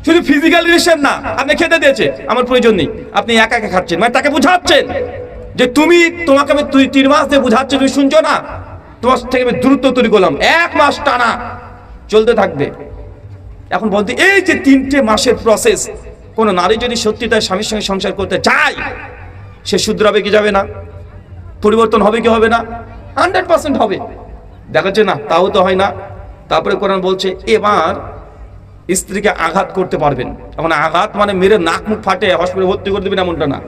শুধু ফিজিক্যাল রিলেশন না, আপনি খেতে দিয়েছে আমার প্রয়োজন নেই, আপনি একা একা খাচ্ছেন, মানে তাকে বুঝাচ্ছেন যে তোমাকে আমি 3 মাস দিয়ে বুঝাচ্ছি, তুমি শুনছো না, তোমার থেকে আমি দূরত্ব তৈরি করলাম, 1 মাস টানা চলতে থাকবে। এখন বলতে এই যে 3টে মাসের প্রসেস, কোন নারী যদি সত্যি তার স্বামীর সঙ্গে সংসার করতে চায়, সে শুধরাবে কি যাবে না, পরিবর্তন হবে কি হবে না? 100% হবে। দেখাচ্ছে না তাও তো হয় না। তারপরে কোরআন বলছে এবার স্ত্রীকে আঘাত করতে পারবেন। এখন আঘাত মানে মেরে নাক মুখ ফাটে হসপিটালে ভর্তি করে দেবেন এমনটা না,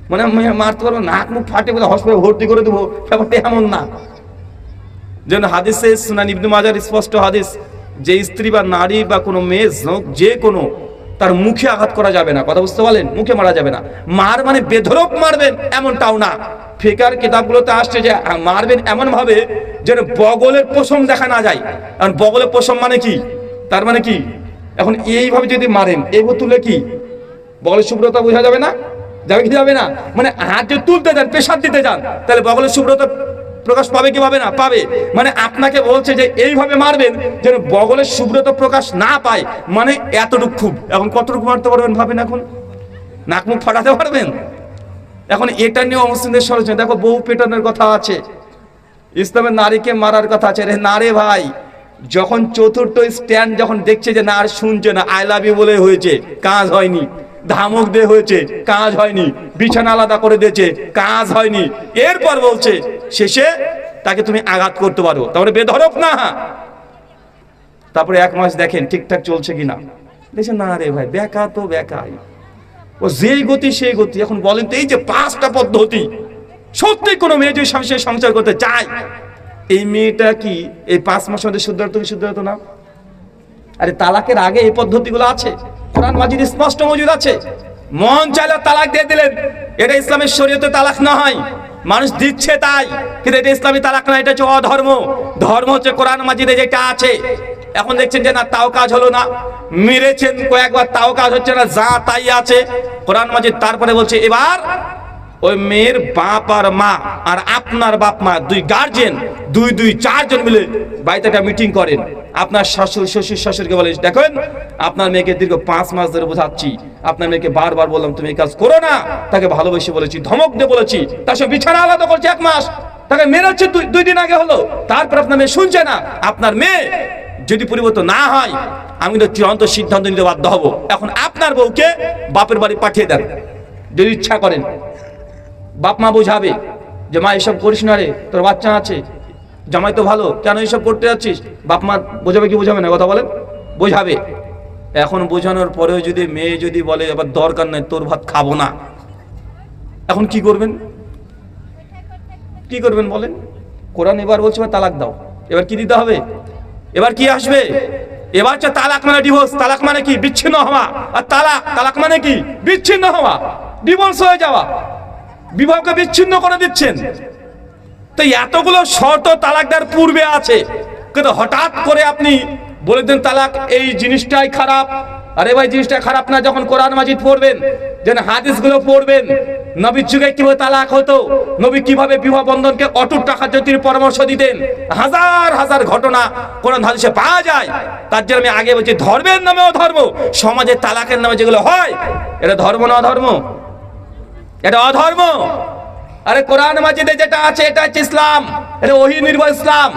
মানে মারতে পারবো নাক মুখ ফাটে বলে হসপিটালে ভর্তি করে দেবো, ব্যাপারটা এমন না। যেন হাদিসে সুনান ইবনে মাজার স্পষ্ট হাদিস, যে স্ত্রী বা নারী বা কোনো মেয়ে যে কোনো তার মুখে আঘাত করা যাবে না। কথা বুঝতে পারলেন? মুখে মারা যাবে না। মার মানে বেধড়ক মারবেন এমনটাও না, ফিকার কিতাবগুলোতে আসছে যে মারবেন এমন ভাবে যেন বগলের পশম দেখা না যায়। কারণ বগলের পশম মানে কি, তার মানে কি, এখন এইভাবে যদি মারেন এই তুলে কি বগলের শুভ্রতা বোঝা যাবে না? যাবে কি যাবে না? মানে হাত যদি তুলতে যান, প্রেসার দিতে যান, তাহলে বগলের শুভ্রতা প্রকাশ পাবে কি পাবে না? পাবে। মানে আপনাকে বলছে যে এইভাবে মারবেন যেন বগলের শুভ্রতা প্রকাশ না পায়, মানে এতটুকু খুব। এখন কতটুকু মারতে পারবেন ভাবেন, এখন নাক মুখ ফাটাতে পারবেন? এখন এটা নিয়ে অমুসলিমদের সমালোচনা, দেখো বউ পেটানোর কথা আছে, ইসলামের নারীকে মারার কথা আছে। রে না রে ভাই, যখন চতুর্থ স্ট্যান্ড যখন দেখছে যে না আর শুনছে না, আই লাভ ইউ বলে হয়েছে, কাজ হয়নি, ধামক দিয়ে হয়েছে, কাজ হয়নি, বিছানা আলাদা করে দিয়েছে, কাজ হয়নি, এরপর বলছে শেষে তাকে তুমি আঘাত করতে পারো, তারপরে বেধড়ক না। তারপরে 1 মাস দেখেন ঠিকঠাক চলছে কিনা, দেখছেন না রে ভাই বেকা তো বেকাই, ও যেই গতি সেই গতি। এখন বলেন তো এই যে 5টা পদ্ধতি, সত্যি কোনো মেয়ে যদি স্বামীর সঙ্গে সংসার করতে চায়, এই মেয়েটা কি এই 5 মাসের মধ্যে শুধরাতো কি শুধরাতো না? আরে তালাকের আগে এই পদ্ধতিগুলো আছে, কোরআন মাজিদ স্পষ্ট মজুদ আছে। মন চাইলে তালাক দিয়ে দিলেন, এটা ইসলামের শরীয়তে তালাক না হয়, মানুষ দিচ্ছে তাই, কিন্তু এটা ইসলামী তালাক না, এটা হচ্ছে অধর্ম। ধর্ম হচ্ছে কোরআন মাজিদে যেটা আছে। এখন দেখছেন যে না তাও কাজ হলো না, মেরেছেন কয়েকবার তাও কাজ হচ্ছে না, যা তাই আছে কোরআন মাজিদ। তারপরে বলছে এবার ওই মেয়ের বাপ আর মা আর আপনার বাপ মা 2 গার্জিয়ান 4 জন মিলে বাড়িতে একটা মিটিং করেন। আপনার শ্বশুর শাশুড়িকে বলে দেখেন আপনার মেয়েকে দীর্ঘ 5 মাস ধরে বোঝাচ্ছি, আপনার মেয়েকে বারবার বললাম তুমি এই কাজ করো না, তাকে ভালোবেসে বলেছি, ধমক দিয়ে বলেছি, তার সঙ্গে বিছানা আলাদা করছে 1 মাস, তাকে মেরেছে 2 দিন আগে হলো, তারপর আপনার মেয়ে শুনছে না। আপনার মেয়ে যদি পরিবর্তন না হয় আমি তো চূড়ান্ত সিদ্ধান্ত নিতে বাধ্য হব। এখন আপনার বউকে বাপের বাড়ি পাঠিয়ে দেন যদি ইচ্ছা করেন। বাপ মা বোঝাবে যে মা এসব করিস না রে, তোর বাচ্চা আছে, জামাই তো ভালো, কেন এসব করতে যাচ্ছিস? বাপ মা বোঝাবে কি বোঝাবে না? কথা বলেন, বোঝাবে। এখন বোঝানোর পরেও যদি মেয়ে যদি বলে আবার দরকার নাই তোর ভাত খাবো না, এখন কি করবেন? কি করবেন বলেন? কোরআন এবার বলছে তালাক দাও, এবার কি দিতে হবে? এবার কি আসবে? এবার হচ্ছে তালাক মানে ডিভোর্স। তালাক মানে কি? বিচ্ছিন্ন হওয়া। আর তালাক মানে কি? বিচ্ছিন্ন হওয়া, ডিভোর্স হয়ে যাওয়া, বিবাহকে বিচ্ছিন্ন করে দিচ্ছেন। তো এতগুলো শর্ত তালাক দেওয়ার পূর্বে আছে, কিন্তু হঠাৎ করে আপনি বলে দেন তালাক এই জিনিসটাই খারাপ। আরে ভাই জিনিসটা খারাপ না, যখন কোরআন মাজিদ পড়বেন, যেন হাদিসগুলো পড়বেন, নবীর যুগে কিভাবে তালাক হতো, নবী কিভাবে বিবাহ বন্ধনকে অটুট রাখার জন্য তিনি পরামর্শ দিতেন, হাজার হাজার ঘটনা কোরআন হাদিসে পাওয়া যায়। তার জন্য আমি আগে বলছি ধর্মের নামে অধর্ম, সমাজে তালাকের নামে যেগুলো হয় এটা ধর্ম না অধর্ম? এটা অধর্ম। আরে কোরআন মাজিদে যেটা আছে এটা হচ্ছে ইসলাম, এটা ওহী নির্ভর ইসলাম।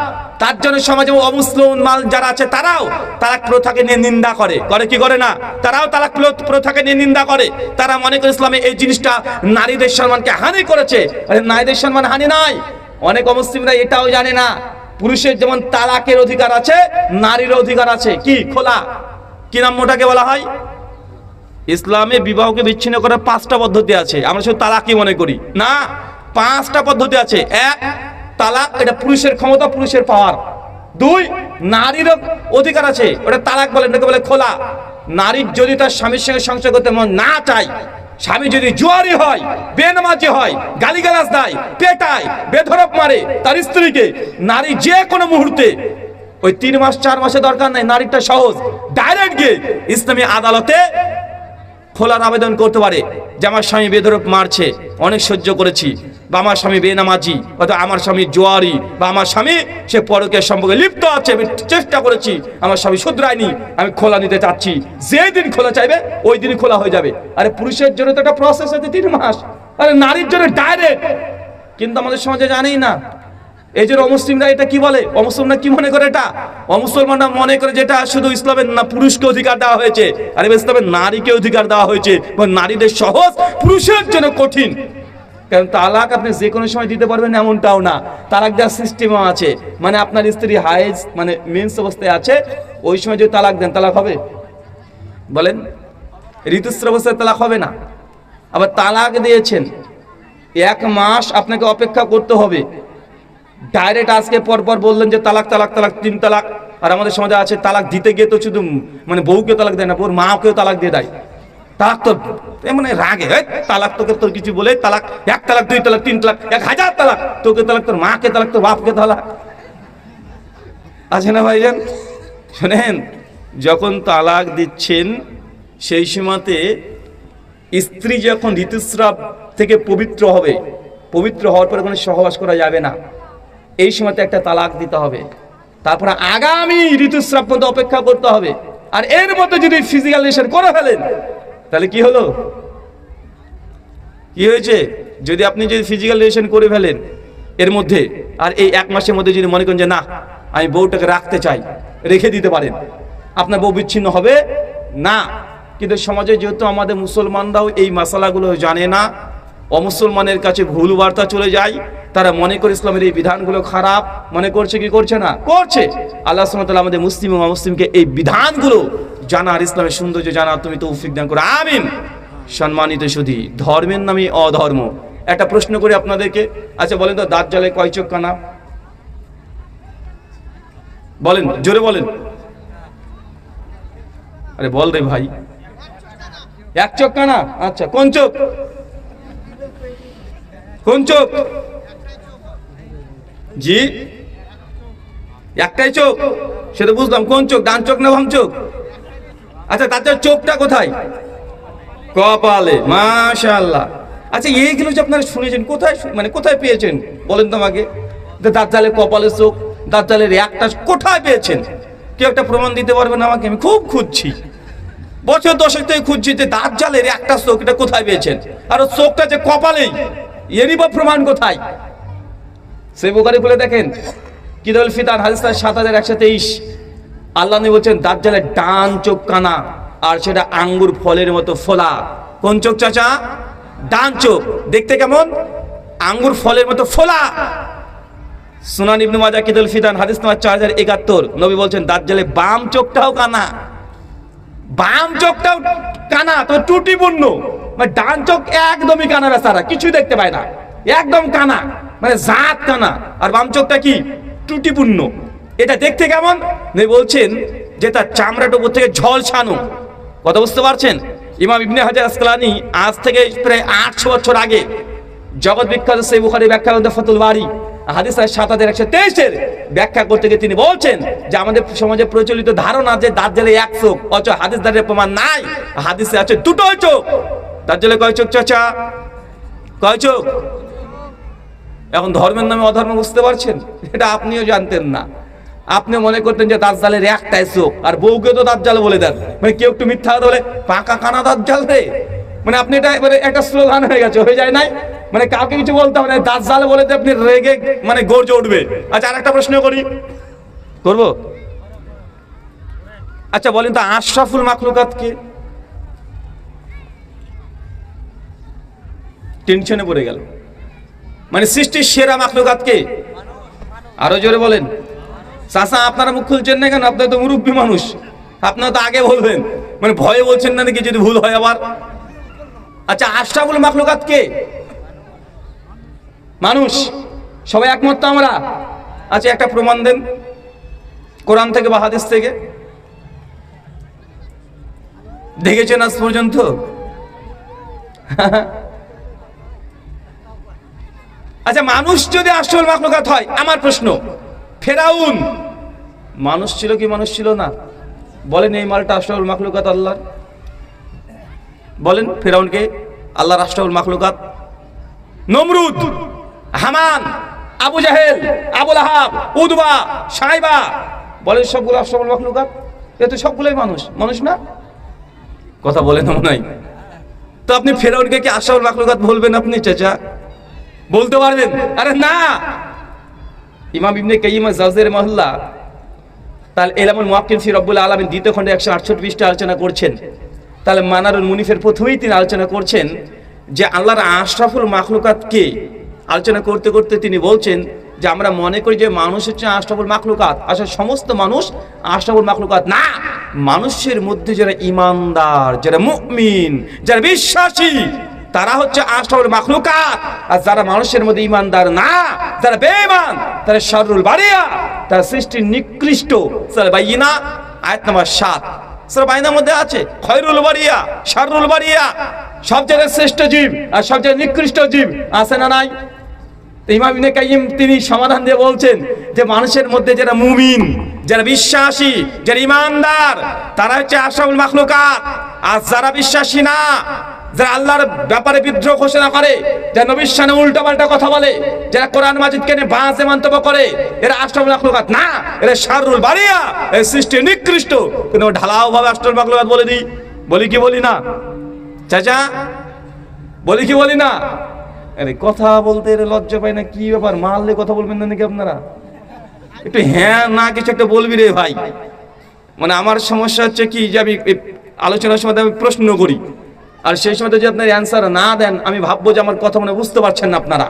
তার জন্য সমাজে অমুসলিম যারা আছে তারাও তালাক প্রথাকে নিয়ে নিন্দা করে, কি করে না? তারাও তালাক প্রথাকে নিয়ে নিন্দা করে। তারা মনে করে ইসলামে এই জিনিসটা নারীদের সম্মানকে হানি করেছে। আরে নারীদের সম্মান হানি নয়। অনেক অমুসলিমরা এটাও জানে না, পুরুষের যেমন তালাকের অধিকার আছে নারীর অধিকার আছে। কি খোলা, কি নাম ওটাকে বলা হয়? ইসলামে বিবাহকে বিচ্ছিন্ন করার 5টা পদ্ধতি আছে। আমরা শুধু তালাকই মনে করি না, 5টা পদ্ধতি আছে। 1, তালাক, এটা পুরুষের ক্ষমতা, পুরুষের পাওয়ার। 2, নারীর অধিকার আছে, ওটা তালাক বলে, এটাকে বলে খোলা। নারীর যদি তার স্বামীর সঙ্গে সংসার করতে মন না চায়, স্বামী যদি জুয়ারি হয়, বেনামাজি হয়, গালিগালাজ দেয়, পেটায়, বেধড়ক মারে তার স্ত্রীকে, নারী যে কোনো মুহূর্তে ওই 3 মাস 4 মাসে দরকার নাই, নারীটা সহজ ডাইরেক্ট গিয়ে ইসলামী আদালতে খোলার আবেদন করতে পারে যে আমার স্বামী বেধড়ক মারছে, অনেক সহ্য করেছি, বা আমার স্বামী বেনামাজি, অথবা আমার স্বামী জোয়ারি, বা আমার স্বামী সে পরকীয়ার সম্পর্কে লিপ্ত আছে, আমি চেষ্টা করেছি, আমার স্বামী শুধরায়নি, আমি খোলা নিতে চাচ্ছি। যেদিন খোলা চাইবে ওই দিনই খোলা হয়ে যাবে। আরে পুরুষের জন্য তো একটা প্রসেস আছে 3 মাস, আরে নারীর জন্য ডাইরেক্ট। কিন্তু আমাদের সমাজে জানেই না। এই যে অমুসলিমরা এটা কি বলে, অমুসলিমরা কি মনে করে, এটা অমুসলমানরা মনে করে যেটা শুধু ইসলামের না পুরুষকে অধিকার দেওয়া হয়েছে, আর ইসলামের নারীকে অধিকার দেওয়া হয়েছে, নারীদের সহজ, পুরুষের জন্য কঠিন। কারণ তালাক আপনি যে কোনো সময় দিতে পারবেন এমনটাও না, তালাক দেওয়ার সিস্টেমও আছে। মানে আপনার স্ত্রী হাইজ মানে মেন্স অবস্থায় আছে, ওই সময় যদি তালাক দেন তালাক হবে? বলেন, ঋতুস্রাব অবস্থায় তালাক হবে না। আবার তালাক দিয়েছেন, 1 মাস আপনাকে অপেক্ষা করতে হবে। ডাইরেক্ট আজকে পরপর বললেন যে তালাক তালাক তালাক 3 তালাক। আর আমাদের সমাজে আছে তালাক দিতে গিয়ে তো শুধু মানে বউকে তালাক দেয় না, বউর মাকেও তালাক দিয়ে দেয়। তালাক তো মানে রাগে, তালাক তোকে তোর কিছু বলে তালাক, 1 তালাক 2 তালাক 3 তালাক 1000 তালাক, তোকে তালাক, তোর মাকে তালাক, তোর বাপকে তালাক। আছে না ভাইজান? শোনেন, যখন তালাক দিচ্ছেন সেই সময়তে স্ত্রী যখন ঋতুস্রাব থেকে পবিত্র হবে, পবিত্র হওয়ার পরে কোনো সহবাস করা যাবে না, এই সময়তে একটা তালাক দিতে হবে। তারপরে আগামী ঋতুস্রাব পর্যন্ত অপেক্ষা করতে হবে। আর এর মধ্যে যদি ফিজিক্যাল রিলেশন করে ফেলেন তাহলে কি হলো, কি হয়েছে? যদি আপনি যদি ফিজিক্যাল রিলেশন করে ফেলেন এর মধ্যে, আর এই 1 মাসের মধ্যে যদি মনে করেন যে না আমি বউটাকে রাখতে চাই, রেখে দিতে পারেন, আপনার বউ বিচ্ছিন্ন হবে না। কিন্তু সমাজে যেহেতু আমাদের মুসলমানরাও এই মশালাগুলো জানে না, অমুসলমানের কাছে ভুল বার্তা চলে যায়, তারা মনে করে ইসলামের এই বিধানগুলো খারাপ, মনে করছে কি করছে না, করছে। আল্লাহ সুবহানাহু ওয়া তাআলা আমাদের মুসলিম ও অমুসলিমকে এই বিধানগুলো জানার, ইসলামের সৌন্দর্য জানার তুমি তৌফিক দান করো, আমিন। সম্মানিত সুধী, ধর্মের নামে অধর্ম। একটা প্রশ্ন করি আপনাদেরকে, আচ্ছা বলেন তো দাজ্জালে কয় চোখ কানা? বলেন, জোরে বলেন। আরে বল রে ভাই, 1 চোখ কানা? আচ্ছা, কোন চোখ? কোন চোখ? জি, একটাই চোখ, সেটা বুঝলাম। কোন চোখ, ডান চোখ না বাম চোখ? আচ্ছা, তার চোখটা কোথায়? কপালে। মাশাআল্লাহ। আচ্ছা, এইগুলো যে আপনারা শুনেছেন, কোথায় মানে কোথায় পেয়েছেন বলেন তো আমাকে? দাজ্জালের কপালে চোখ, দাজ্জালের একটা কোথায় পেয়েছেন? কেউ একটা প্রমাণ দিতে পারবেন আমাকে? আমি খুব খুঁজছি, বছর 10 থেকে খুঁজছি যে দাজ্জালের একটা চোখ, এটা কোথায় পেয়েছেন? আর চোখটা যে কপালেই, এরই বা প্রমাণ কোথায়? সেই বুখারী খুলে দেখেন, কিতাবুল ফিতান হাদিস 7123, আল্লাহ নবী বলছেন দাজ্জালের ডান চোখ কানা, আর সেটা আঙ্গুর ফলের মতো ফোলা। কোন চোখ চাচা? ডান চোখ। দেখতে কেমন? আঙ্গুর ফলের মতো ফোলা। সুনান ইবনে মাজাহ কিতাবুল ফিতান হাদিস নম্বর 4071, নবী বলছেন দাজ্জালের বাম চোখটাও কানা, বাম চোখটাও কানা, তো ত্রুটিপূর্ণ। মানে ডান চোখ একদমই কানা, বেচারা কিছুই দেখতে পায় না, একদম কানা, মানে জাত কানা। আর বাম চোখটা কি? ত্রুটিপূর্ণ। এটা দেখতে কেমন? নবী বলছেন যে তার চামড়াটা উপর থেকে ঝলসানো। কথা বুঝতে পারছেন? ইমাম ইবনে হাজার আসকালানি আজ থেকে প্রায় 800 বছর আগে জগৎ বিখ্যাত সহিহ বুখারী ব্যাখ্যা গ্রন্থ ফাতুল বারী হাদিস 7123 ব্যাখ্যা করতে গিয়ে তিনি বলছেন যে আমাদের সমাজে প্রচলিত ধারণা যে দাজ্জালে 1 চোখ, অথচ হাদিস দ্বারা প্রমাণ নাই, হাদিসে আছে 2টো চোখ। দাজ্জালে কয় চোখ চাচা? কয় চোখ? এখন ধর্মের নামে অধর্ম বুঝতে পারছেন? এটা আপনিও জানতেন না, আপনি মনে করতেন যে দাজ্জালের একটাই চোখ, আর বউকে তো দাজ্জাল বলে দেন। মানে কেউ একটু মিথ্যা বলে পাকা কানা দাজ্জাল রে, মানে আপনি এটা এবারে একটা স্লোগান হয়ে গেছে, হয়ে যায় নাই? মানে কাউকে কিছু বলতে হবে না, দাজ্জাল বলে আপনি রেগে মানে গর্জে উঠবে। আচ্ছা, আর একটা প্রশ্ন করি, করবো? আচ্ছা বলেন তো আশরাফুল মাখলুকাত কে? টেনশনে পড়ে গেল। মানে সৃষ্টির সেরা মাখলুকাত কে? আরো জোরে বলেন। চাচা আপনারা মুখ খুলছেন না কেন? আপনারা তো মুরব্বী মানুষ, আপনারা তো আগে বলবেন। মানে ভয়ে বলছেন না নাকি যদি ভুল হয় আবার? আচ্ছা, আশরাফুল মাখলুকাত কে? মানুষ। সবাই একমত তো আমরা? আচ্ছা, একটা প্রমাণ দেন কোরআন থেকে বা হাদিস থেকে। দেখেছেন আজ পর্যন্ত? আচ্ছা, মানুষ যদি আশরাফুল মাখলুকাত হয়, আমার প্রশ্ন, ফেরাউন মানুষ ছিল কি মানুষ ছিল না? বলেন এই মালটা আশরাফুল মাখলুকাত আল্লাহ? বলেন ফেরাউনকে, আল্লাহ রাষ্ট্রুল মাখলুকাত। নমরুদ, হামান, আবু জাহেল, আবুল আহাব, উদবা, সাইবা, বলেন সবগুলো আশরাফুল মাখলুকাত। এ তো সবগুলোই মানুষ, মানুষ না? কথা বলেন না মনে হয়। তো আপনি ফেরাউনকে কি আশরাফুল মাখলুকাত বলবেন আপনি চাচা? বলতে পারবেন? আরে না। ইমাম ইবনে কাইয়িম আজ-জাওজির রাহিমাহুল্লাহ তাহলে ইলমুল মুওয়াক্কিন ফি রব্বুল আলামিন দ্বিতীয় খণ্ডে 168 পৃষ্ঠা আলোচনা করছেন। তাহলে মানারুল মুনিফের প্রথমেই তিনি আলোচনা করছেন যে আল্লাহর আশরাফুল মাখলুকাতকে আলোচনা করতে করতে তিনি বলছেন যে আমরা মনে করি যে মানুষ হচ্ছে আশরাফুল মাখলুকাত, আসলে সমস্ত মানুষ আশরাফুল মাখলুকাত না। মানুষের মধ্যে যারা ঈমানদার, যারা মুমিন, যারা বিশ্বাসী, তারা হচ্ছে আশরাফুল মাখলুকাত। আর যারা মানুষের মধ্যে ঈমানদার না, যারা বেঈমান, তারা শাররুল বারিয়া, তারা সৃষ্টির নিকৃষ্ট। সূরা বাইয়িনা আয়াত নম্বর 7। সূরা বাইয়িনার মধ্যে আছে খয়রুল বারিয়া, শাররুল বারিয়া, সব জায়গায় শ্রেষ্ঠ জীব আর সব জায়গায় নিকৃষ্ট জীব, আছে না নাই? ইমাম ইবনে কাইয়িম তিনি সমাধান দিয়ে বলছেন যে মানুষের মধ্যে যারা মুমিন, যারা বিশ্বাসী, যারা ঈমানদার, তারা হচ্ছে আশরাফুল মাখলুকাত। আর যারা বিশ্বাসী না, যারা আল্লাহর ব্যাপারে বিদ্রোহ ঘোষণা করে, যারা নবীর শানে উল্টাপাল্টা কথা বলে, যারা কোরআন মাজিদকে নিয়ে বাজে মন্তব্য করে, এরা আশরাফুল মাখলুকাত না, এরা শাররুল বারিয়া, এই সৃষ্টি নিকৃষ্ট। কিন্তু ঢালাও ভাবে আশরাফুল মাখলুকাত বলে দিই, বলি কি বলি না চাচা? বলি কি বলি না? আরে কথা বলতে এর লজ্জা পায় না, কি ব্যাপার? মারলে কথা বলবেন না নাকি আপনারা? একটু হ্যাঁ না কিছু একটা বলবি রে ভাই। মানে আমার সমস্যা হচ্ছে কি যে আমি আলোচনার সময় আমি প্রশ্ন করি, আর সেই সময় যদি আপনার অ্যান্সার না দেন, আমি ভাববো যে আমার কথা মনে বুঝতে পারছেন না আপনারা।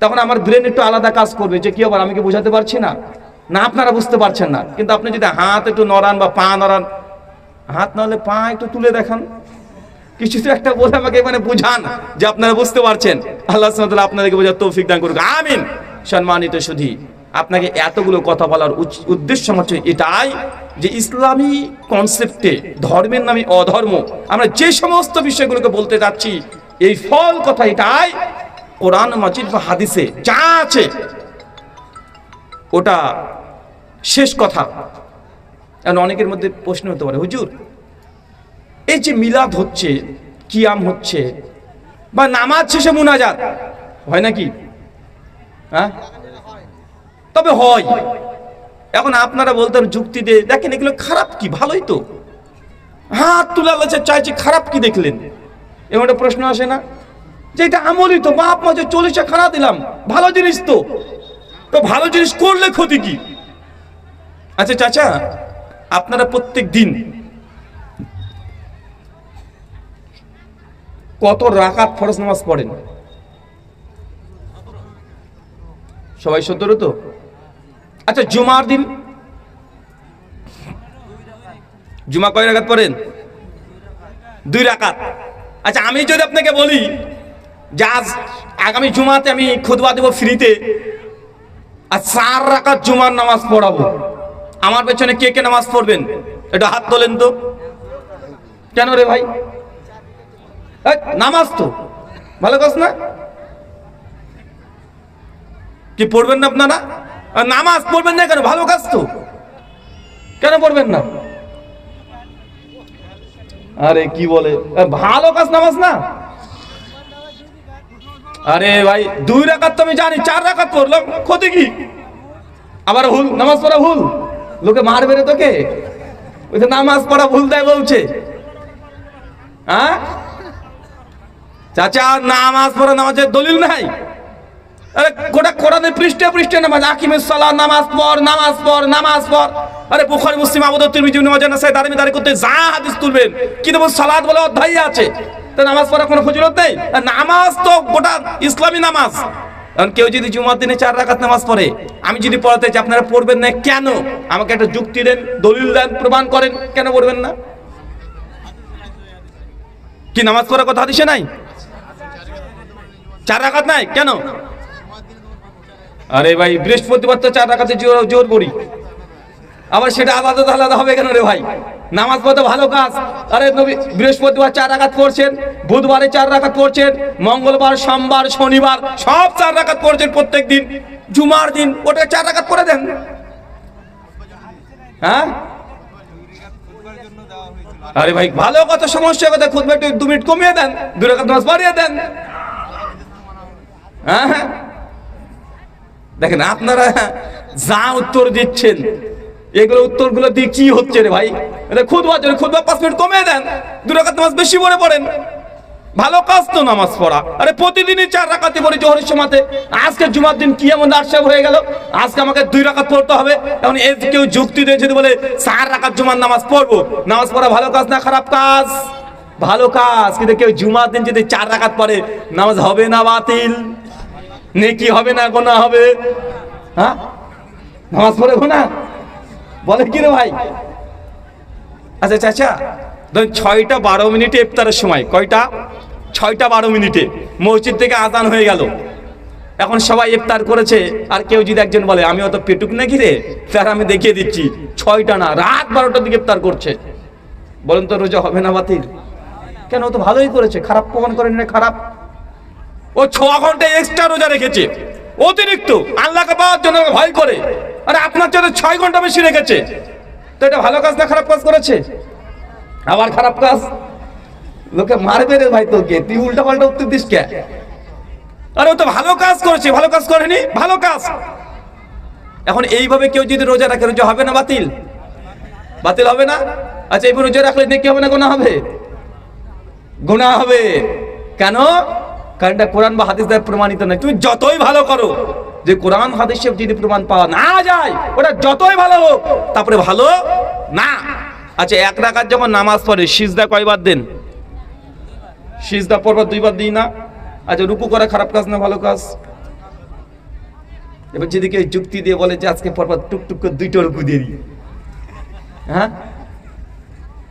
তখন আমার ব্রেন একটু আলাদা কাজ করবে যে কি আবার আমি কি বোঝাতে পারছি না, না আপনারা বুঝতে পারছেন না। কিন্তু আপনি যদি হাত একটু নড়ান বা পা নড়ান, হাত নাহলে পা একটু তুলে দেখান, কিছু তো একটা বলে আমাকে মানে বুঝান যে আপনারা বুঝতে পারছেন। আল্লাহ সুবহানাহু ওয়া তাআলা আপনাদেরকে বোঝার তৌফিক দান করুক, আমিন। সম্মানিত সুধী, আপনাকে এতগুলো কথা বলার উদ্দেশ্য হচ্ছে এটাই যে ইসলামী কনসেপ্টে ধর্মের নামে অধর্ম, আমরা যে সমস্ত বিষয়গুলোকে বলতে যাচ্ছি, এই ফল কথা এটাই কোরআন মাজিদ বা হাদিসে যা আছে ওটা শেষ কথা। কারণ অনেকের মধ্যে প্রশ্ন হতে পারে, হুজুর এই যে মিলাদ হচ্ছে, কিয়াম হচ্ছে, বা নামাজ শেষে মুনাজাত হয় নাকি? হ্যাঁ, তবে হয়। এখন আপনারা বলতেন যুক্তি দিয়ে, দেখেন এগুলো খারাপ কি? ভালোই তো। হাত তুলে আল্লাহ চাইছে, খারাপ কি দেখলেন? এমন একটা প্রশ্ন আসে না যে এটা আমলই তো, বাপ মাঝে 40 খানা দিলাম, ভালো জিনিস তো, তো ভালো জিনিস করলে ক্ষতি কি? আচ্ছা চাচা, আপনারা প্রত্যেক দিন কত রাকাত ফরজ নামাজ পড়েন? সবাই 17 তো? আচ্ছা জুমার দিন জুমা কয় রাকাত পড়েন? 2 রাকাত। আচ্ছা আমি যদি আপনাকে বলি যে আজ আগামী জুমাতে আমি খুতবা দেব ফ্রিতে, আর 4 রাকাত জুমার নামাজ পড়াবো, আমার পেছনে কে কে নামাজ পড়বেন? এটা হাত তোলেন তো। কেন রে ভাই? নামাজ তো ভালো কাজ না, কি পড়বেন না আপনারা? নামাজ পড়বেন না কেন? ভালো কাজ তো, কেন পড়বেন না? আরে কি বলে ভালো কাজ নামাজ না? আরে ভাই 2 রাকাত তো আমি জানি, 4 রাকাত পড়লাম, ক্ষতি কি? আবার ভুল নামাজ পড়া ভুল, লোকে মারবে রে তোকে, ওই তো নামাজ পড়া ভুল দেয় বলছে। হ্যাঁ চাচা, নামাজ পড়া নামাজের দলিল নাই। আরে গোটা কোরআনের পৃষ্ঠে পৃষ্ঠে নামাজ, আকিমিস সালাত, নামাজ পড়, নামাজ পড়, নামাজ পড়। আরে বুখারী, মুসলিম, আবু দাউদ, তিরমিজি, ইবনে মাজাহ, নাসাঈ, দারমি দারি করতে যা হাদিস তুলবেন, কিন্তু সালাত বলে অধ্যায় আছে, তো নামাজ পড়ার কোনো ফজিলত নেই? নামাজ তো গোটা ইসলামী নামাজ। কারণ কেউ যদি জুমার দিনে 4 রাকাত নামাজ পড়ে, আমি যদি পড়াতে চাই, আপনারা পড়বেন না কেন? আমাকে একটা যুক্তি দেন, দলিল দেন, প্রমাণ করেন, কেন পড়বেন না? কি নামাজ পড়ার কথা হাদিসে নাই? 4 রাকাত নাই কেন? আরে ভাই বৃহস্পতিবার তো 4 রাকাতে জোর করি, আবার সেটা আলাদা আলাদা হবে কেন রে ভাই? নামাজ পড়তে ভালো কাজ। আরে নবী বৃহস্পতিবার 4 রাকাত পড়ছেন, বুধবারে 4 রাকাত পড়ছেন, মঙ্গলবার, সোমবার, শনিবার সব 4 রাকাত পড়ছেন প্রত্যেক দিন। জুমার দিন ওটা 4 রাকাত পড়ে দেন। হ্যাঁ আরে ভাই ভালো কথা, সমস্যা কথা, খুতবা একটু 2 মিনিট কমিয়ে দেন, 2 রাকাত নামাজ বাড়িয়ে দেন। হ্যাঁ হ্যাঁ, দেখেন আপনারা যা উত্তর দিচ্ছেন, এগুলো উত্তরগুলো দিয়ে কি হচ্ছে রে ভাই? এটা খুতবা 5 মিনিট কমিয়ে দেন, 2 রাকাত নামাজ বেশি পড়ে পড়েন। ভালো কাজ তো নামাজ পড়া। আরে প্রতিদিনই 4 রাকাতই পড়ি জোহরের সময়তে, আজকে জুমার দিন কি এমন আশা হয়ে গেল আজকে আমাকে 2 রাকাত পড়তে হবে? এখন এই কেউ যুক্তি দিয়ে যদি বলে 4 রাকাত জুমার নামাজ পড়বো, নামাজ পড়া ভালো কাজ না খারাপ কাজ? ভালো কাজ। কিন্তু কেউ জুমার দিন যদি 4 রাকাত পড়ে, নামাজ হবে না বাতিল? নেকি হবে না গুনাহ হবে? হ্যাঁ, নামাজ পড়ে গুনাহ বলে কি রে ভাই? আচ্ছা চাচা, ধরুন 6টা 12 মিনিটে ইফতারের সময়, কয়টা? 6টা 12 মিনিটে মসজিদ থেকে আজান হয়ে গেল, এখন সবাই ইফতার করেছে, আর কেউ যদি একজন বলে আমি অত পেটুক নাকি রে, স্যার আমি দেখিয়ে দিচ্ছি 6টা না রাত 12টার দিকে ইফতার করছে, বলেন তো রোজা হবে না বাতিল? কেন? ও তো ভালোই করেছে, খারাপ প্রমাণ করেন না খারাপ? ও 6 ঘন্টা এক্সট্রা রোজা রেখেছে অতিরিক্ত, আল্লাহকে পাওয়ার জন্য ভয় করে। আরে আপনার জন্য 6 ঘন্টা বেশি রেখেছে, তো এটা ভালো কাজ না খারাপ কাজ করেছে? আবার খারাপ কাজ, লোকে মারবে রে ভাই তোকে, তুই উল্টা পাল্টা উত্তর দিস কে? আরে ও তো ভালো কাজ করেছে, ভালো কাজ করেনি? ভালো কাজ। এখন এইভাবে কেউ যদি রোজা রাখে, রোজা হবে না বাতিল? বাতিল হবে না? আচ্ছা এইভাবে রোজা রাখলে নেকি হবে না গুনাহ হবে? গুনাহ হবে। কেন? কারণ এটা কোরআন বা হাদিস দ্বারা প্রমাণিত নয়। তুমি যতই ভালো করো, যে কোরআন হাদিসে যদি প্রমাণ পাওয়া না যায়, ওটা যতই ভালো হোক তারপরে ভালো না। আচ্ছা 1 রাকাত যখন নামাজ পড়ে সিজদা কয়বার দেন? সিজদা পরবার 2 বার দিই না? আচ্ছা রুকু করা খারাপ কাজ না ভালো কাজ? এবার যদি কেউ যুক্তি দিয়ে বলে যে আজকে পরবার টুকটুক করে 2টা রুকু দিয়ে দিই, হ্যাঁ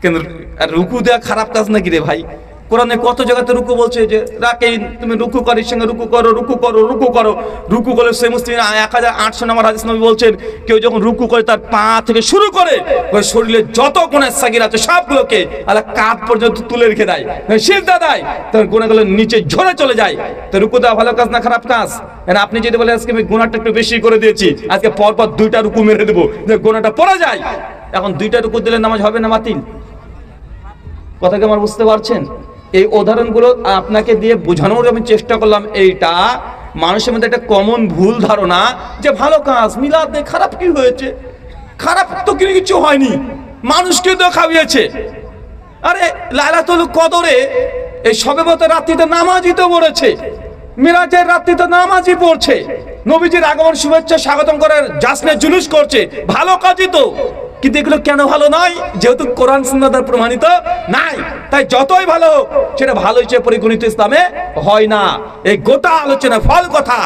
কেন? আর রুকু দেওয়া খারাপ কাজ নাকি রে ভাই? কোরআনে কত জায়গাতে রুকু বলছে যে রাকেই তুমি রুকু করার সঙ্গে রুকু করো, রুকু করো, রুকু করো। রুকু করে সে মুসলিম 1800 নম্বর হাদিস নবী বলছেন, কেউ যখন রুকু করে তার পা থেকে শুরু করে শরীরে যত গুনাহ সাগীর আছে সবগুলোকে আল্লাহ কাঁধ পর্যন্ত তুলে রেখে দেয়, সিজদা দেয়, তার গুনাহগুলো নিচে ঝরে চলে যায়। তো রুকু দেওয়া ভালো কাজ না খারাপ কাজ? মানে আপনি যদি বলেন আজকে আমি গুনাহটা একটু বেশি করে দিয়েছি, আজকে পরপর 2টা রুকু মেরে দেবো যে গুনাহটা পড়ে যায়, এখন 2টা রুকু দিলে নামাজ হবে না বাতিল? কথা কি আমার বুঝতে পারছেন? এই উদাহরণগুলো আপনাকে দিয়ে বোঝানোর আমি চেষ্টা করলাম। এইটা মানুষের মধ্যে একটা কমন ভুল ধারণা যে ভালো কাজ, মিলাদ দিয়ে খারাপ কি হয়েছে? খারাপ তো কিছু হয়নি, মানুষকে তো খাওয়িয়েছে। আরে লাইলাতুল কদরে এই শবে বরাতের রাত্রিতে নামাজই তো পড়েছে, মিরাজের রাত্রিতে নামাজই পড়ছে, নবীজির আগমন শুভেচ্ছা স্বাগতম করার জাসনে জুলুস করছে, ভালো কাজই তো। কিন্তু এগুলো কেন ভালো নয়? যেহেতু কোরআন সুন্নাহ দ্বারা প্রমাণিত নাই, তাই যতই ভালো হোক সেটা ভালো হিসেবে পরিগণিত ইসলামে হয় না। এই গোটা আলোচনা ফল কথা,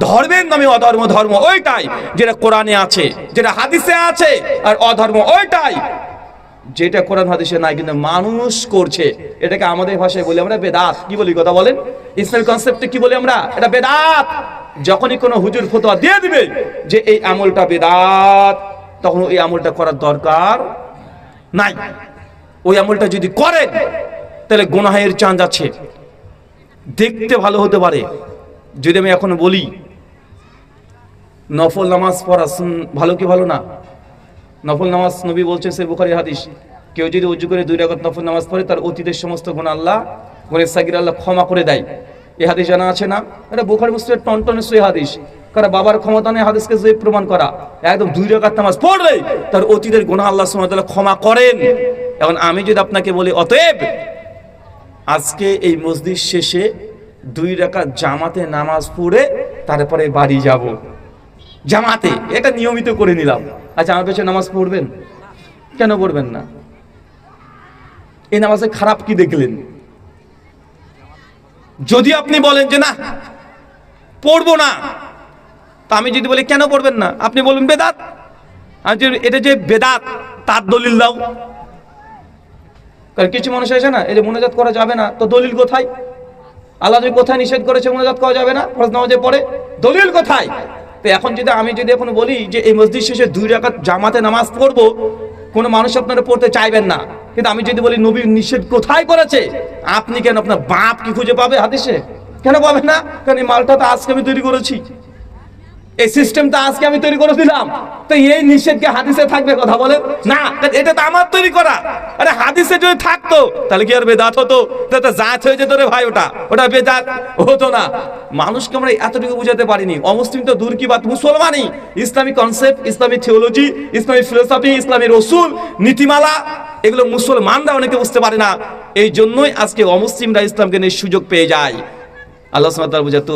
ধর্মের নামে অধর্ম, ধর্ম ওইটাই যেটা কোরআনে আছে, যেটা হাদিসে আছে, আর অধর্ম ওইটাই যেটা কোরআন হাদিসে নাই কিন্তু মানুষ করছে। এটাকে আমাদের ভাষায় বলি আমরা বেদাত। কি বলি কথা বলেন? ইসলামিক কনসেপ্টে কি বলি আমরা? এটা বেদাত। যখনই কোনো হুজুর ফতোয়া দিয়ে দিবে যে এই আমলটা বেদাত, তখন ওই আমলটা করার দরকার নাই। ওই আমলটা যদি করেন তাহলে গুনাহের চান্স আছে, দেখতে ভালো হতে পারে। যদি আমি এখন বলি নফল নামাজ পড়া ভালো কি ভালো না? নফল নামাজ নবী বলছেন সহিহ বুখারী হাদিস, কেউ যদি ওযু করে 2 রাকাত নফল নামাজ পড়ে তার অতীতের সমস্ত গুনাহ আল্লাহ, গুনাহের সাগীর আল্লাহ ক্ষমা করে দেয়। এই হাদিস জানা আছে না? এটা বুখারী মুসলিমের টনটনে সহিহ হাদিস। কারণ বাবার ক্ষমতা নেই হাদিসকে যে প্রমাণ করা, একদম 2 রাকাত নামাজ পড়লে তার অতীতের গুনাহ আল্লাহ সুবহানাহু ওয়া তাআলা ক্ষমা করেন। এখন আমি যদি আপনাকে বলি অতএব আজকে এই মসজিদ শেষে 2 রাকাত জামাতে নামাজ পড়ে তারপরে বাড়ি যাব, জামাতে এটা নিয়মিত করে নিলাম, আচ্ছা আমার পেছনে নামাজ পড়বেন? কেন পড়বেন না? এই নামাজে খারাপ কি দেখলেন? যদি আপনি বলেন যে না পড়বো না, তা আমি যদি বলি কেন পড়বেন না, আপনি বলবেন বেদাত। আমি যদি এটা যে বেদাত তার দলিল দাও। কারণ কিছু মানুষ আছে না, এই যে মুনাজাত করা যাবে না, তো দলিল কোথায়? আল্লাহ যে কোথায় নিষেধ করেছে মুনাজাত করা যাবে না ফরজ নামাজে পড়ে, দলিল কোথায়? তো এখন যদি আমি এখন বলি যে এই মসজিদ শেষে 2 রাকাত জামাতে নামাজ পড়বো, কোনো মানুষ আপনারা পড়তে চাইবেন না। কিন্তু আমি যদি বলি নবী নিষেধ কোথায় করেছে, আপনি কেন আপনার বাপ কি খুঁজে পাবে হাদিসে? কেন পাবেন না? কারণ এই মালটা তো আজকে আমি তৈরি করেছি। এই সিস্টেমটা আজকে আমি তৈরি করে দিলাম, তো এই নিষেধকে হাদিসে থাকবে? কথা বলেন না, এটা তো আমার তৈরি করা। আরে হাদিসে যদি থাকতো তাহলে কি আর বেদাত হতো? তাহলে জাত হয়ে যেত রে ভাই, ওটা বেদাত হতো না। মানুষকে আমরা এতটুকু বুঝাতে পারিনি। অমুসলিম তো দূর কি বাত, মুসলমানই Islamic concept, Islamic theology, Islamic philosophy, ইসলামী রসুল, নীতিমালা, এগুলো মুসলমানরা অনেকে বুঝতে পারে না। এই জন্যই আজকে অমুসলিমরা ইসলামকে নিয়ে সুযোগ পেয়ে যায়। আল্লাহ সুবহানাহু ওয়া তাআলা বুঝাতো।